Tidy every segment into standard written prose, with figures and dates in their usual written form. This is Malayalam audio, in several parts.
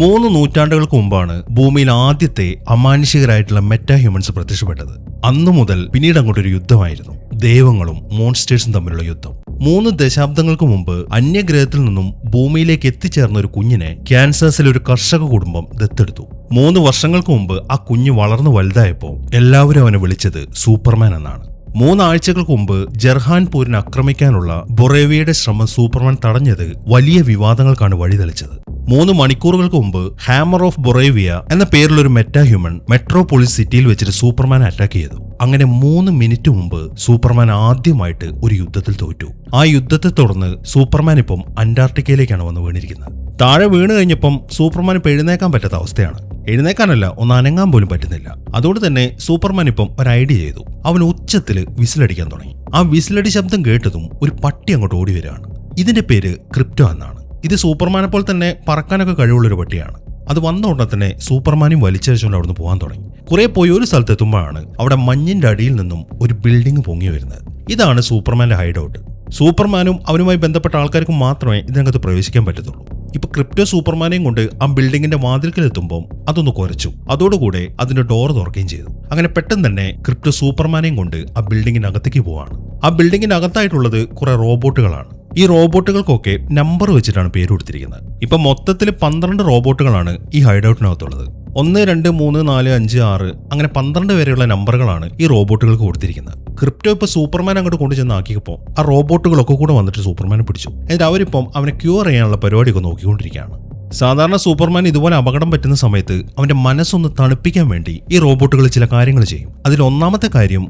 3 നൂറ്റാണ്ടുകൾക്ക് മുമ്പാണ് ഭൂമിയിൽ ആദ്യത്തെ അമാനുഷികരായിട്ടുള്ള മെറ്റാ ഹ്യൂമൻസ് പ്രത്യക്ഷപ്പെട്ടത്. അന്നു മുതൽ പിന്നീട് അങ്ങോട്ടൊരു യുദ്ധമായിരുന്നു. ദൈവങ്ങളും മോൺസ്റ്റേഴ്സും തമ്മിലുള്ള യുദ്ധം. 3 ദശാബ്ദങ്ങൾക്ക് മുമ്പ് അന്യഗ്രഹത്തിൽ നിന്നും ഭൂമിയിലേക്ക് എത്തിച്ചേർന്ന ഒരു കുഞ്ഞിനെ കാൻസാസിലെ ഒരു കർഷക കുടുംബം ദത്തെടുത്തു. 3 വർഷങ്ങൾക്ക് മുമ്പ് ആ കുഞ്ഞ് വളർന്നു വലുതായപ്പോൾ എല്ലാവരും അവനെ വിളിച്ചത് സൂപ്പർമാൻ എന്നാണ്. 3 ആഴ്ചകൾക്ക് മുമ്പ് ജർഹാൻപൂരിനെ ആക്രമിക്കാനുള്ള ബൊറേവിയയുടെ ശ്രമം സൂപ്പർമാൻ തടഞ്ഞത് വലിയ വിവാദങ്ങൾക്കാണ് വഴിതെളിച്ചത്. 3 മണിക്കൂറുകൾക്ക് മുമ്പ് ഹാമർ ഓഫ് ബൊറേവിയ എന്ന പേരിലൊരു മെറ്റാ ഹ്യൂമൻ മെട്രോപോളിസ് സിറ്റിയിൽ വെച്ചിട്ട് സൂപ്പർമാനെ അറ്റാക്ക് ചെയ്തു. അങ്ങനെ 3 മിനിറ്റ് മുമ്പ് സൂപ്പർമാൻ ആദ്യമായിട്ട് ഒരു യുദ്ധത്തിൽ തോറ്റു. ആ യുദ്ധത്തെ തുടർന്ന് സൂപ്പർമാൻ ഇപ്പം അന്റാർട്ടിക്കയിലേക്കാണ് വന്ന് വീണിരിക്കുന്നത്. താഴെ വീണ് കഴിഞ്ഞപ്പം സൂപ്പർമാൻ ഇപ്പം എഴുന്നേക്കാൻ പറ്റാത്ത അവസ്ഥയാണ്. എഴുന്നേക്കാനല്ല, ഒന്ന് അനങ്ങാൻ പോലും പറ്റുന്നില്ല. അതുകൊണ്ട് തന്നെ സൂപ്പർമാൻ ഇപ്പം ഒരു ഐഡിയ ചെയ്തു. അവൻ ഉച്ചത്തില് വിസിലടിക്കാൻ തുടങ്ങി. ആ വിസിലടി ശബ്ദം കേട്ടതും ഒരു പട്ടി അങ്ങോട്ട് ഓടി വരികയാണ്. ഇതിന്റെ പേര് ക്രിപ്റ്റോ എന്നാണ്. ഇത് സൂപ്പർമാനെ പോലെ തന്നെ പറക്കാനൊക്കെ കഴിവുള്ളൊരു പട്ടിയാണ്. അത് വന്ന ഉടനെ തന്നെ സൂപ്പർമാനും വലിച്ചഴിച്ചുകൊണ്ട് അവിടുന്ന് പോകാൻ തുടങ്ങി. കുറെ പോയി ഒരു സ്ഥലത്തെത്തുമ്പോഴാണ് അവിടെ മഞ്ഞിന്റെ അടിയിൽ നിന്നും ഒരു ബിൽഡിംഗ് പൊങ്ങി വരുന്നത്. ഇതാണ് സൂപ്പർമാന്റെ ഹൈഡൌട്ട്. സൂപ്പർമാനും അവനുമായി ബന്ധപ്പെട്ട ആൾക്കാർക്കും മാത്രമേ ഇതിനകത്ത് പ്രവേശിക്കാൻ പറ്റത്തുള്ളൂ. ഇപ്പൊ ക്രിപ്റ്റോ സൂപ്പർമാനെയും കൊണ്ട് ആ ബിൽഡിങ്ങിന്റെ വാതിൽക്കലെത്തുമ്പോൾ അതൊന്ന് കുരച്ചു. അതോടുകൂടെ അതിന്റെ ഡോർ തുറക്കുകയും ചെയ്തു. അങ്ങനെ പെട്ടെന്ന് തന്നെ ക്രിപ്റ്റോ സൂപ്പർമാനെയും കൊണ്ട് ആ ബിൽഡിങ്ങിനകത്തേക്ക് പോവാണ്. ആ ബിൽഡിങ്ങിനകത്തായിട്ടുള്ളത് കുറെ റോബോട്ടുകളാണ്. ഈ റോബോട്ടുകൾക്കൊക്കെ നമ്പർ വെച്ചിട്ടാണ് പേര് കൊടുത്തിരിക്കുന്നത്. ഇപ്പൊ മൊത്തത്തിൽ 12 റോബോട്ടുകളാണ് ഈ ഹൈഡൌട്ടിനകത്തുള്ളത്. 1, 2, 3, 4, 5, 6 അങ്ങനെ 12 വരെയുള്ള നമ്പറുകളാണ് ഈ റോബോട്ടുകൾക്ക് കൊടുത്തിരിക്കുന്നത്. ക്രിപ്റ്റോ ഇപ്പൊ സൂപ്പർമാൻ അങ്ങോട്ട് കൊണ്ടുചെന്ന് ആക്കിയപ്പോൾ ആ റോബോട്ടുകളൊക്കെ കൂടെ വന്നിട്ട് സൂപ്പർമാനെ പിടിച്ചു. എന്നിട്ട് അവരിപ്പം അവനെ ക്യൂർ ചെയ്യാനുള്ള പരിപാടിയൊക്കെ നോക്കിക്കൊണ്ടിരിക്കുകയാണ്. സാധാരണ സൂപ്പർമാൻ ഇതുപോലെ അപകടം പറ്റുന്ന സമയത്ത് അവന്റെ മനസ്സൊന്ന് തണുപ്പിക്കാൻ വേണ്ടി ഈ റോബോട്ടുകൾ ചില കാര്യങ്ങൾ ചെയ്യും. അതിൽ ഒന്നാമത്തെ കാര്യം,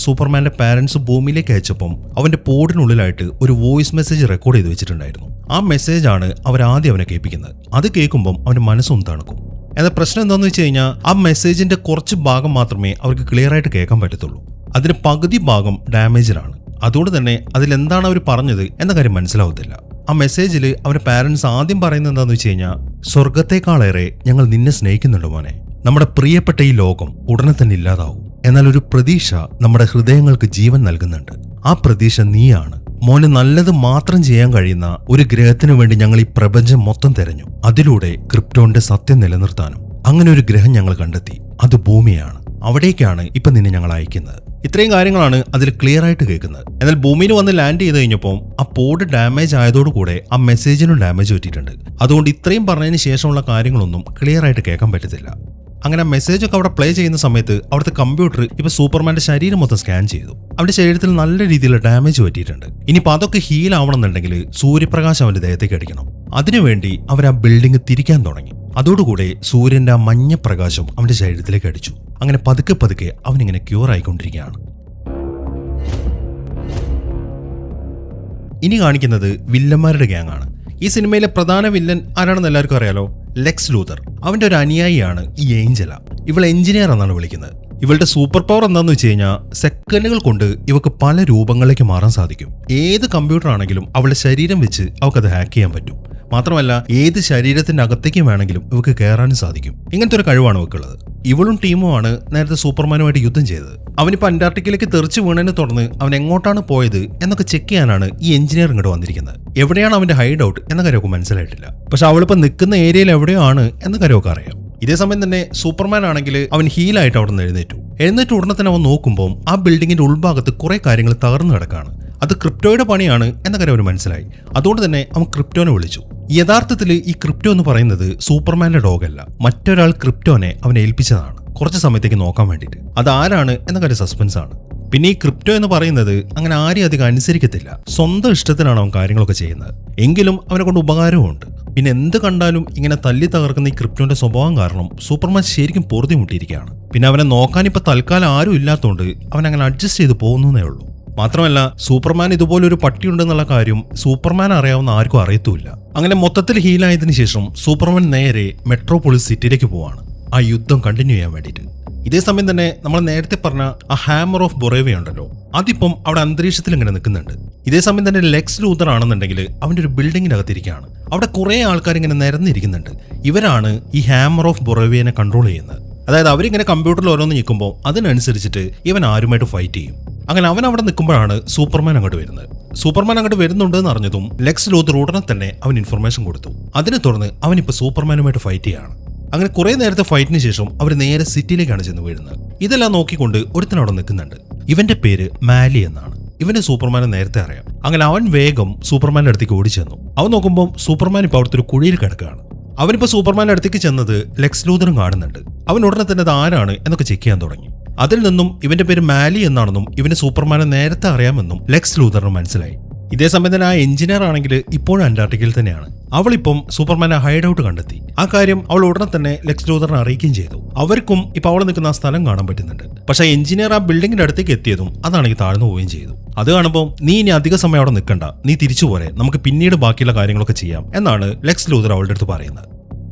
സൂപ്പർമാന്റെ പാരന്റ്സ് ഭൂമിയിലേക്ക് അയച്ചപ്പം അവന്റെ പോഡിനുള്ളിലായിട്ട് ഒരു വോയിസ് മെസ്സേജ് റെക്കോർഡ് ചെയ്ത് വെച്ചിട്ടുണ്ടായിരുന്നു. ആ മെസ്സേജാണ് അവരാദ്യം അവനെ കേൾപ്പിക്കുന്നത്. അത് കേൾക്കുമ്പം അവന്റെ മനസ്സൊന്ന് തണുക്കും. എന്നാൽ പ്രശ്നം എന്താണെന്ന് വെച്ച് കഴിഞ്ഞാൽ ആ മെസ്സേജിന്റെ കുറച്ച് ഭാഗം മാത്രമേ അവർക്ക് ക്ലിയർ ആയിട്ട് കേൾക്കാൻ പറ്റത്തുള്ളൂ. അതിന് പകുതി ഭാഗം ഡാമേജിലാണ്. അതുകൊണ്ട് തന്നെ അതിലെന്താണ് അവർ പറഞ്ഞത് എന്ന കാര്യം മനസ്സിലാവത്തില്ല. ആ മെസ്സേജിൽ അവരുടെ പാരന്റ്സ് ആദ്യം പറയുന്നത് എന്താണെന്ന് വെച്ച് കഴിഞ്ഞാൽ, സ്വർഗത്തെക്കാളേറെ ഞങ്ങൾ നിന്നെ സ്നേഹിക്കുന്നുണ്ട് മോനെ. നമ്മുടെ പ്രിയപ്പെട്ട ഈ ലോകം ഉടനെ തന്നെ ഇല്ലാതാവും. എന്നാൽ ഒരു പ്രതീക്ഷ നമ്മുടെ ഹൃദയങ്ങൾക്ക് ജീവൻ നൽകുന്നുണ്ട്. ആ പ്രതീക്ഷ നീയാണ് മോന്. നല്ലത് മാത്രം ചെയ്യാൻ കഴിയുന്ന ഒരു ഗ്രഹത്തിനു വേണ്ടി ഞങ്ങൾ ഈ പ്രപഞ്ചം മൊത്തം തെരഞ്ഞു. അതിലൂടെ ക്രിപ്റ്റോന്റെ സത്യം നിലനിർത്താനും അങ്ങനെ ഒരു ഗ്രഹം ഞങ്ങൾ കണ്ടെത്തി. അത് ഭൂമിയാണ്. അവിടേക്കാണ് ഇപ്പൊ നിന്നെ ഞങ്ങൾ അയക്കുന്നത്. ഇത്രയും കാര്യങ്ങളാണ് അതിൽ ക്ലിയർ ആയിട്ട് കേൾക്കുന്നത്. എന്നാൽ ഭൂമിയിൽ വന്ന് ലാൻഡ് ചെയ്ത് കഴിഞ്ഞപ്പോൾ ആ പോഡ് ഡാമേജ് ആയതോടുകൂടെ ആ മെസ്സേജിനും ഡാമേജ് പറ്റിയിട്ടുണ്ട്. അതുകൊണ്ട് ഇത്രയും പറഞ്ഞതിന് ശേഷമുള്ള കാര്യങ്ങളൊന്നും ക്ലിയർ ആയിട്ട് കേൾക്കാൻ പറ്റത്തില്ല. അങ്ങനെ മെസ്സേജ് ഒക്കെ അവിടെ പ്ലേ ചെയ്യുന്ന സമയത്ത് അവിടുത്തെ കമ്പ്യൂട്ടർ ഇപ്പൊ സൂപ്പർമാന്റെ ശരീരം മൊത്തം സ്കാൻ ചെയ്തു. അവന്റെ ശരീരത്തിൽ നല്ല രീതിയിലുള്ള ഡാമേജ് പറ്റിയിട്ടുണ്ട്. ഇനിയിപ്പോൾ അതൊക്കെ ഹീൽ ആവണമെന്നുണ്ടെങ്കിൽ സൂര്യപ്രകാശം അവന്റെ ദേഹത്തേക്ക് അടിക്കണം. അതിനുവേണ്ടി അവർ ആ ബിൽഡിംഗ് തിരിക്കാൻ തുടങ്ങി. അതോടുകൂടെ സൂര്യന്റെ ആ മഞ്ഞ പ്രകാശം അവന്റെ ശരീരത്തിലേക്ക് അടിച്ചു. അങ്ങനെ പതുക്കെ പതുക്കെ അവനിങ്ങനെ ക്യൂർ ആയിക്കൊണ്ടിരിക്കുകയാണ്. ഇനി കാണിക്കുന്നത് വില്ലന്മാരുടെ ഗ്യാങ്ങാണ്. ഈ സിനിമയിലെ പ്രധാന വില്ലൻ ആരാണെന്ന് എല്ലാവർക്കും അറിയാലോ, ലെക്സ് ലൂതർ. അവന്റെ ഒരു അനുയായിയാണ് ഈ ഏഞ്ചല. ഇവൾ എഞ്ചിനീയർ എന്നാണ് വിളിക്കുന്നത്. ഇവളുടെ സൂപ്പർ പവർ എന്താണെന്ന് വെച്ച് കഴിഞ്ഞാൽ, സെക്കൻഡുകൾ കൊണ്ട് ഇവക്ക് പല രൂപങ്ങളിലേക്ക് മാറാൻ സാധിക്കും. ഏത് കമ്പ്യൂട്ടർ ആണെങ്കിലും അവളുടെ ശരീരം വെച്ച് അവക്കത് ഹാക്ക് ചെയ്യാൻ പറ്റും. മാത്രമല്ല ഏത് ശരീരത്തിന്റെ അകത്തേക്കും വേണമെങ്കിലും ഇവക്ക് കയറാനും സാധിക്കും. ഇങ്ങനത്തെ ഒരു കഴിവാണ് ഇവക്കുള്ളത്. ഇവളും ടീമുമാണ് നേരത്തെ സൂപ്പർമാനുമായിട്ട് യുദ്ധം ചെയ്തത്. അവനിപ്പോൾ അന്റാർട്ടിക്കയിലേക്ക് തെറിച്ചു വീണതിനെ തുടർന്ന് അവൻ എങ്ങോട്ടാണ് പോയത് എന്നൊക്കെ ചെക്ക് ചെയ്യാനാണ് ഈ എഞ്ചിനീയർ ഇങ്ങോട്ട് വന്നിരിക്കുന്നത്. എവിടെയാണ് അവന്റെ ഹൈഡ് ഔട്ട് എന്ന കാര്യമൊക്കെ മനസ്സിലായിട്ടില്ല. പക്ഷെ അവളിപ്പോൾ നിൽക്കുന്ന ഏരിയയിൽ എവിടെയോ ആണ് എന്ന കാര്യമൊക്കെ അറിയാം. ഇതേ സമയം തന്നെ സൂപ്പർമാൻ ആണെങ്കിൽ അവൻ ഹീലായിട്ട് അവിടെ നിന്ന് എഴുന്നേറ്റ് ഉടനെ തന്നെ അവൻ നോക്കുമ്പോൾ ആ ബിൽഡിങ്ങിന്റെ ഉൾഭാഗത്ത് കുറെ കാര്യങ്ങൾ തകർന്നു കിടക്കാണ്. അത് ക്രിപ്റ്റോയുടെ പണിയാണ് എന്ന കാര്യം അവന് മനസ്സിലായി. അതുകൊണ്ട് തന്നെ അവൻ ക്രിപ്റ്റോനെ വിളിച്ചു. യഥാർത്ഥത്തിൽ ഈ ക്രിപ്റ്റോ എന്ന് പറയുന്നത് സൂപ്പർമാന്റെ ഡോഗല്ല, മറ്റൊരാൾ ക്രിപ്റ്റോനെ അവനെ ഏൽപ്പിച്ചതാണ് കുറച്ച് സമയത്തേക്ക് നോക്കാൻ വേണ്ടിയിട്ട്. അത് ആരാണ് എന്ന കാര്യം സസ്പെൻസ് ആണ്. പിന്നെ ഈ ക്രിപ്റ്റോ എന്ന് പറയുന്നത് അങ്ങനെ ആരെയും അധികം അനുസരിക്കത്തില്ല. സ്വന്തം ഇഷ്ടത്തിനാണ് അവൻ കാര്യങ്ങളൊക്കെ ചെയ്യുന്നത്. എങ്കിലും അവനെ കൊണ്ട് ഉപകാരവും ഉണ്ട്. പിന്നെ എന്ത് കണ്ടാലും ഇങ്ങനെ തല്ലി തകർക്കുന്ന ഈ ക്രിപ്റ്റോന്റെ സ്വഭാവം കാരണം സൂപ്പർമാൻ ശരിക്കും പൊറുതിമുട്ടിയിരിക്കുകയാണ്. പിന്നെ അവനെ നോക്കാൻ ഇപ്പൊ തൽക്കാലം ആരും ഇല്ലാത്തതുകൊണ്ട് അവൻ അങ്ങനെ അഡ്ജസ്റ്റ് ചെയ്ത് പോകുന്നേ ഉള്ളൂ. മാത്രമല്ല സൂപ്പർമാൻ ഇതുപോലൊരു പട്ടിയുണ്ടെന്നുള്ള കാര്യം സൂപ്പർമാൻ അറിയാവുന്ന ആർക്കും അറിയത്തുമില്ല. അങ്ങനെ മൊത്തത്തിൽ ഹീലായതിനു ശേഷം സൂപ്പർമാൻ നേരെ മെട്രോപോളിസ് സിറ്റിയിലേക്ക് പോവാണ് ആ യുദ്ധം കണ്ടിന്യൂ ചെയ്യാൻ വേണ്ടിയിട്ട്. ഇതേ സമയം തന്നെ നമ്മൾ നേരത്തെ പറഞ്ഞ ആ ഹാമർ ഓഫ് ബൊറേവിയ ഉണ്ടല്ലോ, അതിപ്പം അവിടെ അന്തരീക്ഷത്തിൽ ഇങ്ങനെ നിൽക്കുന്നുണ്ട്. ഇതേ സമയം തന്നെ ലെക്സ് ലൂതർ ആണെന്നുണ്ടെങ്കിൽ അവന്റെ ഒരു ബിൽഡിങ്ങിനകത്തിരിക്കുകയാണ്. അവിടെ കുറെ ആൾക്കാർ ഇങ്ങനെ നിരന്നിരിക്കുന്നുണ്ട്. ഇവരാണ് ഈ ഹാമർ ഓഫ് ബൊറേവിയനെ കൺട്രോൾ ചെയ്യുന്നത്. അതായത് അവരിങ്ങനെ കമ്പ്യൂട്ടറിൽ ഓരോന്ന് നിൽക്കുമ്പോൾ അതിനനുസരിച്ചിട്ട് ഇവൻ ആരുമായിട്ട് ഫൈറ്റ് ചെയ്യും. അങ്ങനെ അവൻ അവിടെ നിൽക്കുമ്പോഴാണ് സൂപ്പർമാൻ അങ്ങോട്ട് വരുന്നത്. സൂപ്പർമാൻ അങ്ങോട്ട് വരുന്നുണ്ടെന്ന് അറിഞ്ഞതും ലെക്സ് ലൂഥർ ഉടനെ തന്നെ അവൻ ഇൻഫർമേഷൻ കൊടുത്തു. അതിനെ തുടർന്ന് അവനിപ്പോൾ സൂപ്പർമാനുമായിട്ട് ഫൈറ്റ് ചെയ്യാണ്. അങ്ങനെ കുറെ നേരത്തെ ഫൈറ്റിന് ശേഷം അവർ നേരെ സിറ്റിയിലേക്കാണ് ചെന്ന് വീഴുന്നത്. ഇതെല്ലാം നോക്കിക്കൊണ്ട് ഒരുത്തനവിടെ നിൽക്കുന്നുണ്ട്. ഇവന്റെ പേര് മാലി എന്നാണ്. ഇവന് സൂപ്പർമാനെ നേരത്തെ അറിയാം. അങ്ങനെ അവൻ വേഗം സൂപ്പർമാന്റെ അടുത്തേക്ക് ഓടിച്ചെന്നു. അവൻ നോക്കുമ്പോൾ സൂപ്പർമാൻ ഇപ്പോൾ അവിടുത്തെ ഒരു കുഴിയിൽ കിടക്കുകയാണ്. അവനിപ്പോൾ സൂപ്പർമാന്റെ അടുത്തേക്ക് ചെന്നത് ലെക്സ് ലൂഥറും കാണുന്നുണ്ട്. അവൻ ഉടനെ തന്നെ അത് ആരാണ് എന്നൊക്കെ ചെക്ക് ചെയ്യാൻ തുടങ്ങി. അതിൽ നിന്നും ഇവന്റെ പേര് മാലി എന്നാണെന്നും ഇവന് സൂപ്പർമാനെ നേരത്തെ അറിയാമെന്നും ലെക്സ് ലൂഥറിന് മനസ്സിലായി. ഇതേ സമയം തന്നെ ആ എഞ്ചിനീയർ ആണെങ്കിൽ ഇപ്പോഴും അന്റാർട്ടിക്കയിൽ തന്നെയാണ്. അവളിപ്പം സൂപ്പർമാനെ ഹൈഡ് ഔട്ട് കണ്ടെത്തി. ആ കാര്യം അവൾ ഉടനെ തന്നെ ലെക്സ് ലൂഥറിനെ അറിയിക്കുകയും ചെയ്തു. അവർക്കും ഇപ്പൊ അവൾ നിൽക്കുന്ന ആ സ്ഥലം കാണാൻ പറ്റുന്നുണ്ട്. പക്ഷേ എഞ്ചിനീയർ ആ ബിൽഡിങ്ങിന്റെ അടുത്തേക്ക് എത്തിയതും അതാണെങ്കിൽ താഴ്ന്നു പോവുകയും ചെയ്തു. അത് കാണുമ്പോൾ നീ ഇനി അധിക സമയം അവിടെ നിൽക്കണ്ട, നീ തിരിച്ചു പോരെ, നമുക്ക് പിന്നീട് ബാക്കിയുള്ള കാര്യങ്ങളൊക്കെ ചെയ്യാം എന്നാണ് ലെക്സ് ലൂഥർ അവളുടെ അടുത്ത് പറയുന്നത്.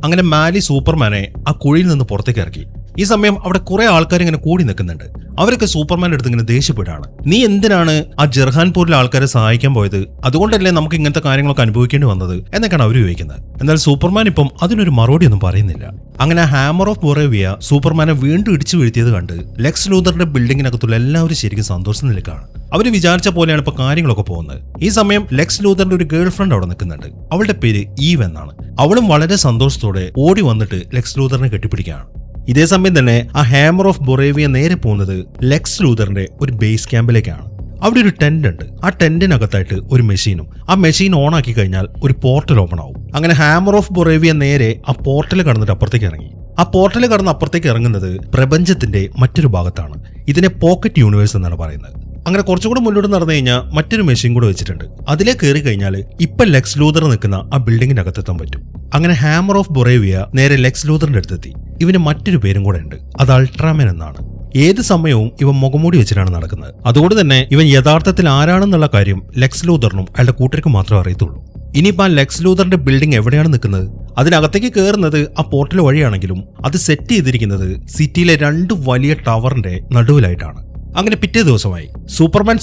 അങ്ങനെ മാലി സൂപ്പർമാനെ ആ കുഴിയിൽ നിന്ന് പുറത്തേക്ക് ഇറക്കി. ഈ സമയം അവിടെ കുറെ ആൾക്കാർ ഇങ്ങനെ കൂടി നിൽക്കുന്നുണ്ട്. അവരൊക്കെ സൂപ്പർമാന്റെ അടുത്ത് ഇങ്ങനെ ദേഷ്യപ്പെടാണ്. നീ എന്തിനാണ് ആ ജർഹാൻപൂരിലെ ആൾക്കാരെ സഹായിക്കാൻ പോയത്? അതുകൊണ്ടല്ലേ നമുക്ക് ഇങ്ങനത്തെ കാര്യങ്ങളൊക്കെ അനുഭവിക്കേണ്ടി വന്നത് എന്നൊക്കെയാണ് അവർ ചോദിക്കുന്നത്. എന്നാൽ സൂപ്പർമാൻ ഇപ്പം അതിനൊരു മറുപടി ഒന്നും പറയുന്നില്ല. അങ്ങനെ ഹാമർ ഓഫ് ബൊറേവിയ സൂപ്പർമാനെ വീണ്ടും ഇടിച്ചു വീഴ്ത്തിയത് കണ്ട് ലെക്സ് ലൂഥറിന്റെ ബിൽഡിങ്ങിനകത്തുള്ള എല്ലാവരും ശരിക്കും സന്തോഷത്തിലേക്കാണ്. അവര് വിചാരിച്ച പോലെയാണ് ഇപ്പൊ കാര്യങ്ങളൊക്കെ പോകുന്നത്. ഈ സമയം ലെക്സ് ലൂഥറിന്റെ ഒരു ഗേൾ ഫ്രണ്ട് അവിടെ നിൽക്കുന്നുണ്ട്. അവളുടെ പേര് ഈവ് എന്നാണ്. അവളും വളരെ സന്തോഷത്തോടെ ഓടി വന്നിട്ട് ലെക്സ് ലൂഥറിനെ കെട്ടിപ്പിടിക്കുകയാണ്. ഇതേ സമയം തന്നെ ആ ഹാമർ ഓഫ് ബൊറേവിയ നേരെ പോകുന്നത് ലെക്സ് ലൂഥറിന്റെ ഒരു ബേസ് ക്യാമ്പിലേക്കാണ്. അവിടെ ഒരു ടെന്റ് ഉണ്ട്. ആ ടെന്റിനകത്തായിട്ട് ഒരു മെഷീനും. ആ മെഷീൻ ഓൺ ആക്കി കഴിഞ്ഞാൽ ഒരു പോർട്ടൽ ഓപ്പൺ ആവും. അങ്ങനെ ഹാമർ ഓഫ് ബൊറേവിയ നേരെ ആ പോർട്ടൽ കടന്നിട്ട് അപ്പുറത്തേക്ക് ഇറങ്ങി. ആ പോർട്ടൽ കടന്ന് അപ്പുറത്തേക്ക് ഇറങ്ങുന്നത് പ്രപഞ്ചത്തിന്റെ മറ്റൊരു ഭാഗത്താണ്. ഇതിനെ പോക്കറ്റ് യൂണിവേഴ്സ് എന്നാണ് പറയുന്നത്. അങ്ങനെ കുറച്ചുകൂടെ മുന്നോട്ട് നടന്നു കഴിഞ്ഞാൽ മറ്റൊരു മെഷീൻ കൂടെ വെച്ചിട്ടുണ്ട്. അതിലേക്ക് കയറി കഴിഞ്ഞാൽ ഇപ്പൊ ലെക്സ് ലൂഥർ നിൽക്കുന്ന ആ ബിൽഡിങ്ങിന്റെ അകത്തെത്താൻ പറ്റും. അങ്ങനെ ഹാമർ ഓഫ് ബൊറേവിയ നേരെ ലെക്സ് ലൂഥറിന്റെ അടുത്തെത്തി. ഇവന് മറ്റൊരു പേരും കൂടെ ഉണ്ട്. അത് അൾട്രാമാൻ എന്നാണ്. ഏത് സമയവും ഇവൻ മുഖംമൂടി വെച്ചിട്ടാണ് നടക്കുന്നത്. അതുകൊണ്ട് തന്നെ ഇവൻ യഥാർത്ഥത്തിൽ ആരാണെന്നുള്ള കാര്യം ലെക്സ് ലൂഥറിനും അയാളുടെ കൂട്ടർക്കും മാത്രമേ അറിയത്തുള്ളൂ. ഇനിയിപ്പോൾ ആ ലെക്സ് ലൂഥറിന്റെ ബിൽഡിംഗ് എവിടെയാണ് നിൽക്കുന്നത്? അതിനകത്തേക്ക് കയറുന്നത് ആ പോർട്ടൽ വഴിയാണെങ്കിലും അത് സെറ്റ് ചെയ്തിരിക്കുന്നത് സിറ്റിയിലെ 2 വലിയ ടവറിന്റെ നടുവിലായിട്ടാണ്. അങ്ങനെ പിറ്റേ ദിവസമായി.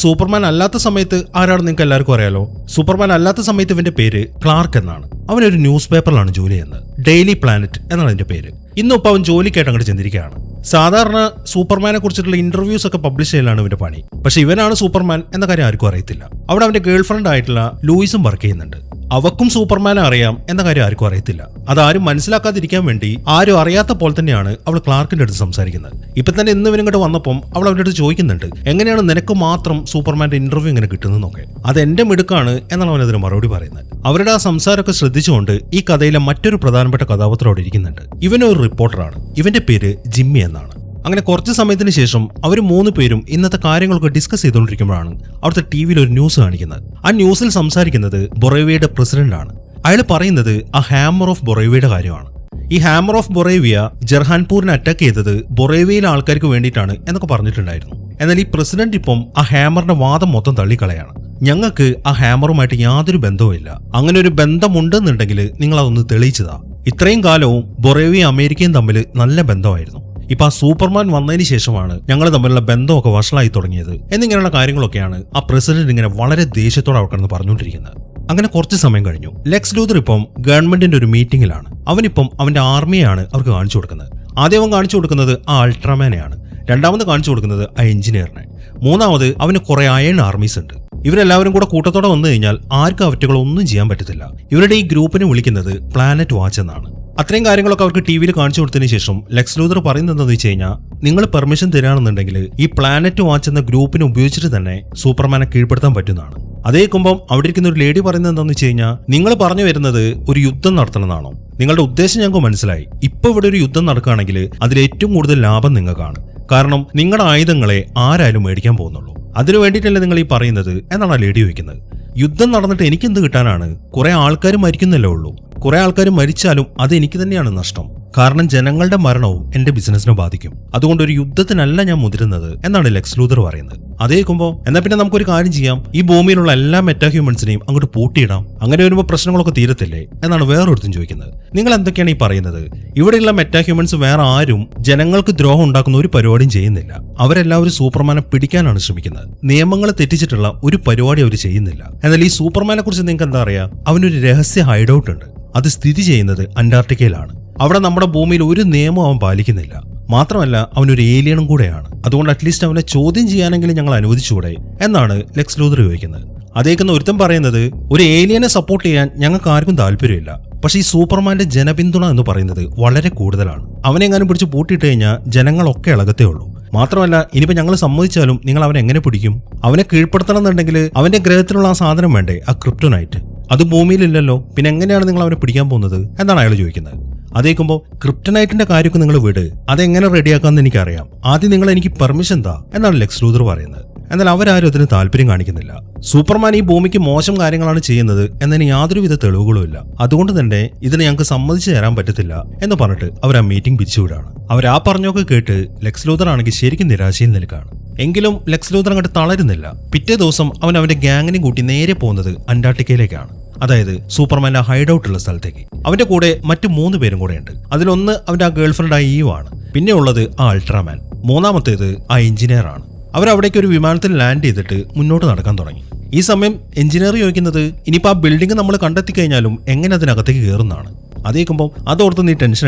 സൂപ്പർമാൻ അല്ലാത്ത സമയത്ത് ആരാണ് നിങ്ങൾക്ക് എല്ലാവർക്കും അറിയാലോ. സൂപ്പർമാൻ അല്ലാത്ത സമയത്ത് ഇവന്റെ പേര് ക്ലാർക്ക് എന്നാണ്. അവനൊരു ന്യൂസ് പേപ്പറിലാണ് ജോലി ചെയ്യുന്നത്. ഡെയിലി പ്ലാനറ്റ് എന്നാണ് അതിന്റെ പേര്. ഇന്നിപ്പോൾ അവൻ ജോലിക്കായിട്ട് അങ്ങോട്ട് ചെന്നിരിക്കുകയാണ്. സാധാരണ സൂപ്പർമാനെ കുറിച്ചിട്ടുള്ള ഇന്റർവ്യൂസ് ഒക്കെ പബ്ലിഷ് ചെയ്യലാണ് ഇവന്റെ പണി. പക്ഷെ ഇവനാണ് സൂപ്പർമാൻ എന്ന കാര്യം ആർക്കും അറിയത്തില്ല. അവിടെ അവന്റെ ഗേൾ ഫ്രണ്ട് ആയിട്ടുള്ള ലൂയിസും വർക്ക് ചെയ്യുന്നുണ്ട്. അവക്കും സൂപ്പർമാനെ അറിയാം എന്ന കാര്യം ആർക്കും അറിയത്തില്ല. അതാരും മനസ്സിലാക്കാതിരിക്കാൻ വേണ്ടി ആരും അറിയാത്ത പോലെ തന്നെയാണ് അവൾ ക്ലാർക്കിന്റെ അടുത്ത് സംസാരിക്കുന്നത്. ഇപ്പൊ തന്നെ ഇവനും ഇങ്ങോട്ട് വന്നപ്പം അവൾ അവരുടെ അടുത്ത് ചോദിക്കുന്നുണ്ട്, എങ്ങനെയാണ് നിനക്ക് മാത്രം സൂപ്പർമാന്റെ ഇന്റർവ്യൂ ഇങ്ങനെ കിട്ടുന്നതെന്നൊക്കെ. അത് എന്റെ മിടുക്കാണ് എന്നാണ് അവൻ അതിന് മറുപടി പറയുന്നത്. അവരുടെ ആ സംസാരമൊക്കെ ശ്രദ്ധിച്ചുകൊണ്ട് ഈ കഥയിലെ മറ്റൊരു പ്രധാനപ്പെട്ട കഥാപാത്രം അവിടെ ഇരിക്കുന്നുണ്ട്. ഇവനൊരു റിപ്പോർട്ടറാണ്. ഇവന്റെ പേര് ജിമ്മി എന്നാണ്. അങ്ങനെ കുറച്ച് സമയത്തിന് ശേഷം അവർ 3 പേരും ഇന്നത്തെ കാര്യങ്ങളൊക്കെ ഡിസ്കസ് ചെയ്തുകൊണ്ടിരിക്കുമ്പോഴാണ് അവിടുത്തെ ടിവിയിൽ ഒരു ന്യൂസ് കാണിക്കുന്നത്. ആ ന്യൂസിൽ സംസാരിക്കുന്നത് ബൊറേവിയയുടെ പ്രസിഡന്റാണ്. അയാൾ പറയുന്നത് ആ ഹാമർ ഓഫ് ബൊറേവിയയുടെ കാര്യമാണ്. ഈ ഹാമർ ഓഫ് ബൊറേവിയ ജർഹാൻപൂരിനെ അറ്റാക്ക് ചെയ്തത് ബൊറേവിയയിലെ ആൾക്കാർക്ക് വേണ്ടിയിട്ടാണ് എന്നൊക്കെ പറഞ്ഞിട്ടുണ്ടായിരുന്നു. എന്നാൽ ഈ പ്രസിഡന്റ് ഇപ്പം ആ ഹാമറിന്റെ വാദം മൊത്തം തള്ളിക്കളയാണ്. ഞങ്ങൾക്ക് ആ ഹാമറുമായിട്ട് യാതൊരു ബന്ധവുമില്ല. അങ്ങനെ ഒരു ബന്ധമുണ്ടെന്നുണ്ടെങ്കിൽ നിങ്ങൾ അതൊന്ന് തെളിയിച്ചതാ. ഇത്രയും കാലവും ബൊറേവിയ അമേരിക്കയും തമ്മിൽ നല്ല ബന്ധമായിരുന്നു. ഇപ്പൊ ആ സൂപ്പർമാൻ വന്നതിന് ശേഷമാണ് ഞങ്ങൾ തമ്മിലുള്ള ബന്ധമൊക്കെ വഷളായി തുടങ്ങിയത് എന്നിങ്ങനെയുള്ള കാര്യങ്ങളൊക്കെയാണ് ആ പ്രസിഡന്റ് ഇങ്ങനെ വളരെ ദേഷ്യത്തോടെ അവർക്കെന്ന് പറഞ്ഞുകൊണ്ടിരിക്കുന്നത്. അങ്ങനെ കുറച്ച് സമയം കഴിഞ്ഞു. ലെക്സ് ലൂഥർ ഇപ്പം ഗവൺമെന്റിന്റെ ഒരു മീറ്റിംഗിലാണ്. അവനിപ്പം അവന്റെ ആർമിയെയാണ് അവർക്ക് കാണിച്ചു കൊടുക്കുന്നത്. ആദ്യം അവൻ കാണിച്ചു കൊടുക്കുന്നത് ആ അൾട്രാമാനെയാണ്. രണ്ടാമത് കാണിച്ചു കൊടുക്കുന്നത് ആ എഞ്ചിനീയറിനെ. മൂന്നാമത് അവന് കുറെ അയൺ ആർമീസ് ഉണ്ട്. ഇവരെല്ലാവരും കൂടെ കൂട്ടത്തോടെ വന്നു കഴിഞ്ഞാൽ ആർക്കും അവറ്റകളൊന്നും ചെയ്യാൻ പറ്റത്തില്ല. ഇവരുടെ ഈ ഗ്രൂപ്പിനെ വിളിക്കുന്നത് പ്ലാനറ്റ് വാച്ച് എന്നാണ്. അത്രയും കാര്യങ്ങളൊക്കെ അവർക്ക് ടിവിയിൽ കാണിച്ചു കൊടുത്തതിന് ശേഷം ലെക്സ് ലൂഥർ പറയുന്നത് എന്താണെന്ന് വെച്ച് കഴിഞ്ഞാൽ, നിങ്ങൾ പെർമിഷൻ തരാണെന്നുണ്ടെങ്കിൽ ഈ പ്ലാനറ്റ് വാച്ച് എന്ന ഗ്രൂപ്പിനെ ഉപയോഗിച്ചിട്ട് തന്നെ സൂപ്പർമാനെ കീഴ്പ്പെടുത്താൻ പറ്റുന്നതാണ്. അതേക്കുമ്പം അവിടെ ഇരിക്കുന്ന ഒരു ലേഡി പറയുന്നത് എന്താണെന്ന് വെച്ച് കഴിഞ്ഞാൽ, നിങ്ങൾ പറഞ്ഞു വരുന്നത് ഒരു യുദ്ധം നടത്തണമെന്നാണോ? നിങ്ങളുടെ ഉദ്ദേശം ഞങ്ങൾക്ക് മനസ്സിലായി. ഇപ്പൊ ഇവിടെ ഒരു യുദ്ധം നടക്കുകയാണെങ്കിൽ അതിൽ ഏറ്റവും കൂടുതൽ ലാഭം നിങ്ങൾക്കാണ്. കാരണം നിങ്ങളുടെ ആയുധങ്ങളെ ആരായാലും മേടിക്കാൻ പോകുന്നുള്ളൂ. അതിനു വേണ്ടിയിട്ടല്ലേ നിങ്ങൾ ഈ പറയുന്നത് എന്നാണ് ആ ലേഡി ചോദിക്കുന്നത്. യുദ്ധം നടന്നിട്ട് എനിക്കെന്ത് കിട്ടാനാണ്? കുറെ ആൾക്കാർ മരിക്കുന്നല്ലേ ഉള്ളൂ. കുറെ ആൾക്കാർ മരിച്ചാലും അത് എനിക്ക് തന്നെയാണ് നഷ്ടം. കാരണം ജനങ്ങളുടെ മരണവും എന്റെ ബിസിനസിനെ ബാധിക്കും. അതുകൊണ്ട് ഒരു യുദ്ധത്തിനല്ല ഞാൻ മുതിരുന്നത് എന്നാണ് ലെക്സ് ലൂഥർ പറയുന്നത്. അതേക്കുമ്പോ എന്നാ പിന്നെ നമുക്കൊരു കാര്യം ചെയ്യാം, ഈ ഭൂമിയിലുള്ള എല്ലാ മെറ്റാ ഹ്യൂമൻസിനെയും അങ്ങോട്ട് പൂട്ടിയിടാം. അങ്ങനെ വരുമ്പോൾ പ്രശ്നങ്ങളൊക്കെ തീരത്തില്ലേ എന്നാണ് വേറൊരുത്തും ചോദിക്കുന്നത്. നിങ്ങൾ എന്തൊക്കെയാണ് ഈ പറയുന്നത്? ഇവിടെയുള്ള മെറ്റാ ഹ്യൂമൻസ് വേറെ ആരും ജനങ്ങൾക്ക് ദ്രോഹം ഉണ്ടാക്കുന്ന ഒരു പരിപാടിയും ചെയ്യുന്നില്ല. അവരെല്ലാവരും സൂപ്പർമാനെ പിടിക്കാനാണ് ശ്രമിക്കുന്നത്. നിയമങ്ങളെ തെറ്റിച്ചിട്ടുള്ള ഒരു പരിപാടി അവർ ചെയ്യുന്നില്ല. എന്നാൽ ഈ സൂപ്പർമാനെ കുറിച്ച് നിങ്ങൾക്ക് എന്താ അറിയാം? അവനൊരു രഹസ്യ ഹൈഡൌട്ട് ഉണ്ട്. അത് സ്ഥിതി ചെയ്യുന്നത് അന്റാർട്ടിക്കയിലാണ്. അവിടെ നമ്മുടെ ഭൂമിയിൽ ഒരു നിയമവും അവൻ പാലിക്കുന്നില്ല. മാത്രമല്ല അവനൊരു ഏലിയനും കൂടെയാണ്. അതുകൊണ്ട് അറ്റ്ലീസ്റ്റ് അവനെ ചോദ്യം ചെയ്യാനെങ്കിലും ഞങ്ങൾ അനുവദിച്ചുകൂടെ എന്നാണ് ലെക്സ് ലൂഥർ ചോദിക്കുന്നത്. അതേക്കുന്ന ഒരുത്തൻ പറയുന്നത്, ഒരു ഏലിയനെ സപ്പോർട്ട് ചെയ്യാൻ ഞങ്ങൾക്ക് ആർക്കും താല്പര്യമില്ല, പക്ഷേ ഈ സൂപ്പർമാന്റെ ജനപിന്തുണ എന്ന് പറയുന്നത് വളരെ കൂടുതലാണ്. അവനെങ്ങാനും പിടിച്ച് പൂട്ടിയിട്ട് കഴിഞ്ഞാൽ ജനങ്ങളൊക്കെ ഇളകത്തേ ഉള്ളൂ. മാത്രമല്ല ഇനിയിപ്പോൾ ഞങ്ങൾ സമ്മതിച്ചാലും നിങ്ങൾ അവനെ എങ്ങനെ പിടിക്കും? അവനെ കീഴ്പ്പെടുത്തണം എന്നുണ്ടെങ്കിൽ അവന്റെ ഗ്രഹത്തിലുള്ള ആ സാധനം വേണ്ടേ, ആ ക്രിപ്റ്റോനൈറ്റ്? അത് ഭൂമിയിലില്ലല്ലോ, പിന്നെ എങ്ങനെയാണ് നിങ്ങൾ അവനെ പിടിക്കാൻ പോകുന്നത് എന്നാണ് അയാൾ ചോദിക്കുന്നത്. അതേക്കുമ്പോൾ ക്രിപ്റ്റനൈറ്റിന്റെ കാര്യമൊക്കെ നിങ്ങൾ വിട്, അതെങ്ങനെ റെഡിയാക്കാമെന്ന് എനിക്കറിയാം, ആദ്യം നിങ്ങൾ എനിക്ക് പെർമിഷൻ താ എന്നാണ് ലെക്സ് ലൂഥർ പറയുന്നത്. എന്നാൽ അവരാരും അതിന് താല്പര്യം കാണിക്കുന്നില്ല. സൂപ്പർമാൻ ഈ ഭൂമിക്ക് മോശം കാര്യങ്ങളാണ് ചെയ്യുന്നത് എന്നതിന് യാതൊരുവിധ തെളിവുകളുമില്ല, അതുകൊണ്ട് തന്നെ ഇതിന് ഞങ്ങൾക്ക് സമ്മതിച്ചു തരാൻ പറ്റത്തില്ല എന്ന് പറഞ്ഞിട്ട് അവർ ആ മീറ്റിംഗ് പിരിച്ചുവിടാണ്. അവർ ആ പറഞ്ഞൊക്കെ കേട്ട് ലെക്സ് ലൂഥർ ആണെങ്കിൽ ശരിക്കും നിരാശയിൽ നിൽക്കുകയാണ്. എങ്കിലും ലെക്സ് ലൂഥർ അങ്ങോട്ട് തളരുന്നില്ല. പിറ്റേ ദിവസം അവൻ അവന്റെ ഗ്യാങ്ങിനെയും കൂട്ടി നേരെ പോകുന്നത് അന്റാർട്ടിക്കയിലേക്കാണ്. അതായത് സൂപ്പർമാന്റെ ഹൈഡ് ഔട്ട് ഉള്ള സ്ഥലത്തേക്ക്. അവന്റെ കൂടെ മറ്റു 3 പേരും കൂടെ ഉണ്ട്. അതിലൊന്ന് അവന്റെ ആ ഗേൾഫ്രണ്ടായ ഈവ് ആണ്. പിന്നെ ഉള്ളത് ആ അൾട്രാമാൻ. മൂന്നാമത്തേത് ആ എഞ്ചിനീയർ ആണ്. അവരവിടേക്ക് ഒരു വിമാനത്തിൽ ലാൻഡ് ചെയ്തിട്ട് മുന്നോട്ട് നടക്കാൻ തുടങ്ങി. ഈ സമയം എഞ്ചിനീയർ ചോദിക്കുന്നത്, ഇനിയിപ്പോൾ ആ ബിൽഡിംഗ് നമ്മൾ കണ്ടെത്തി കഴിഞ്ഞാലും എങ്ങനെ അതിനകത്തേക്ക് കയറുന്നതാണ്. അതേക്കുമ്പോൾ അതോർത്ത് നീ ടെൻഷൻ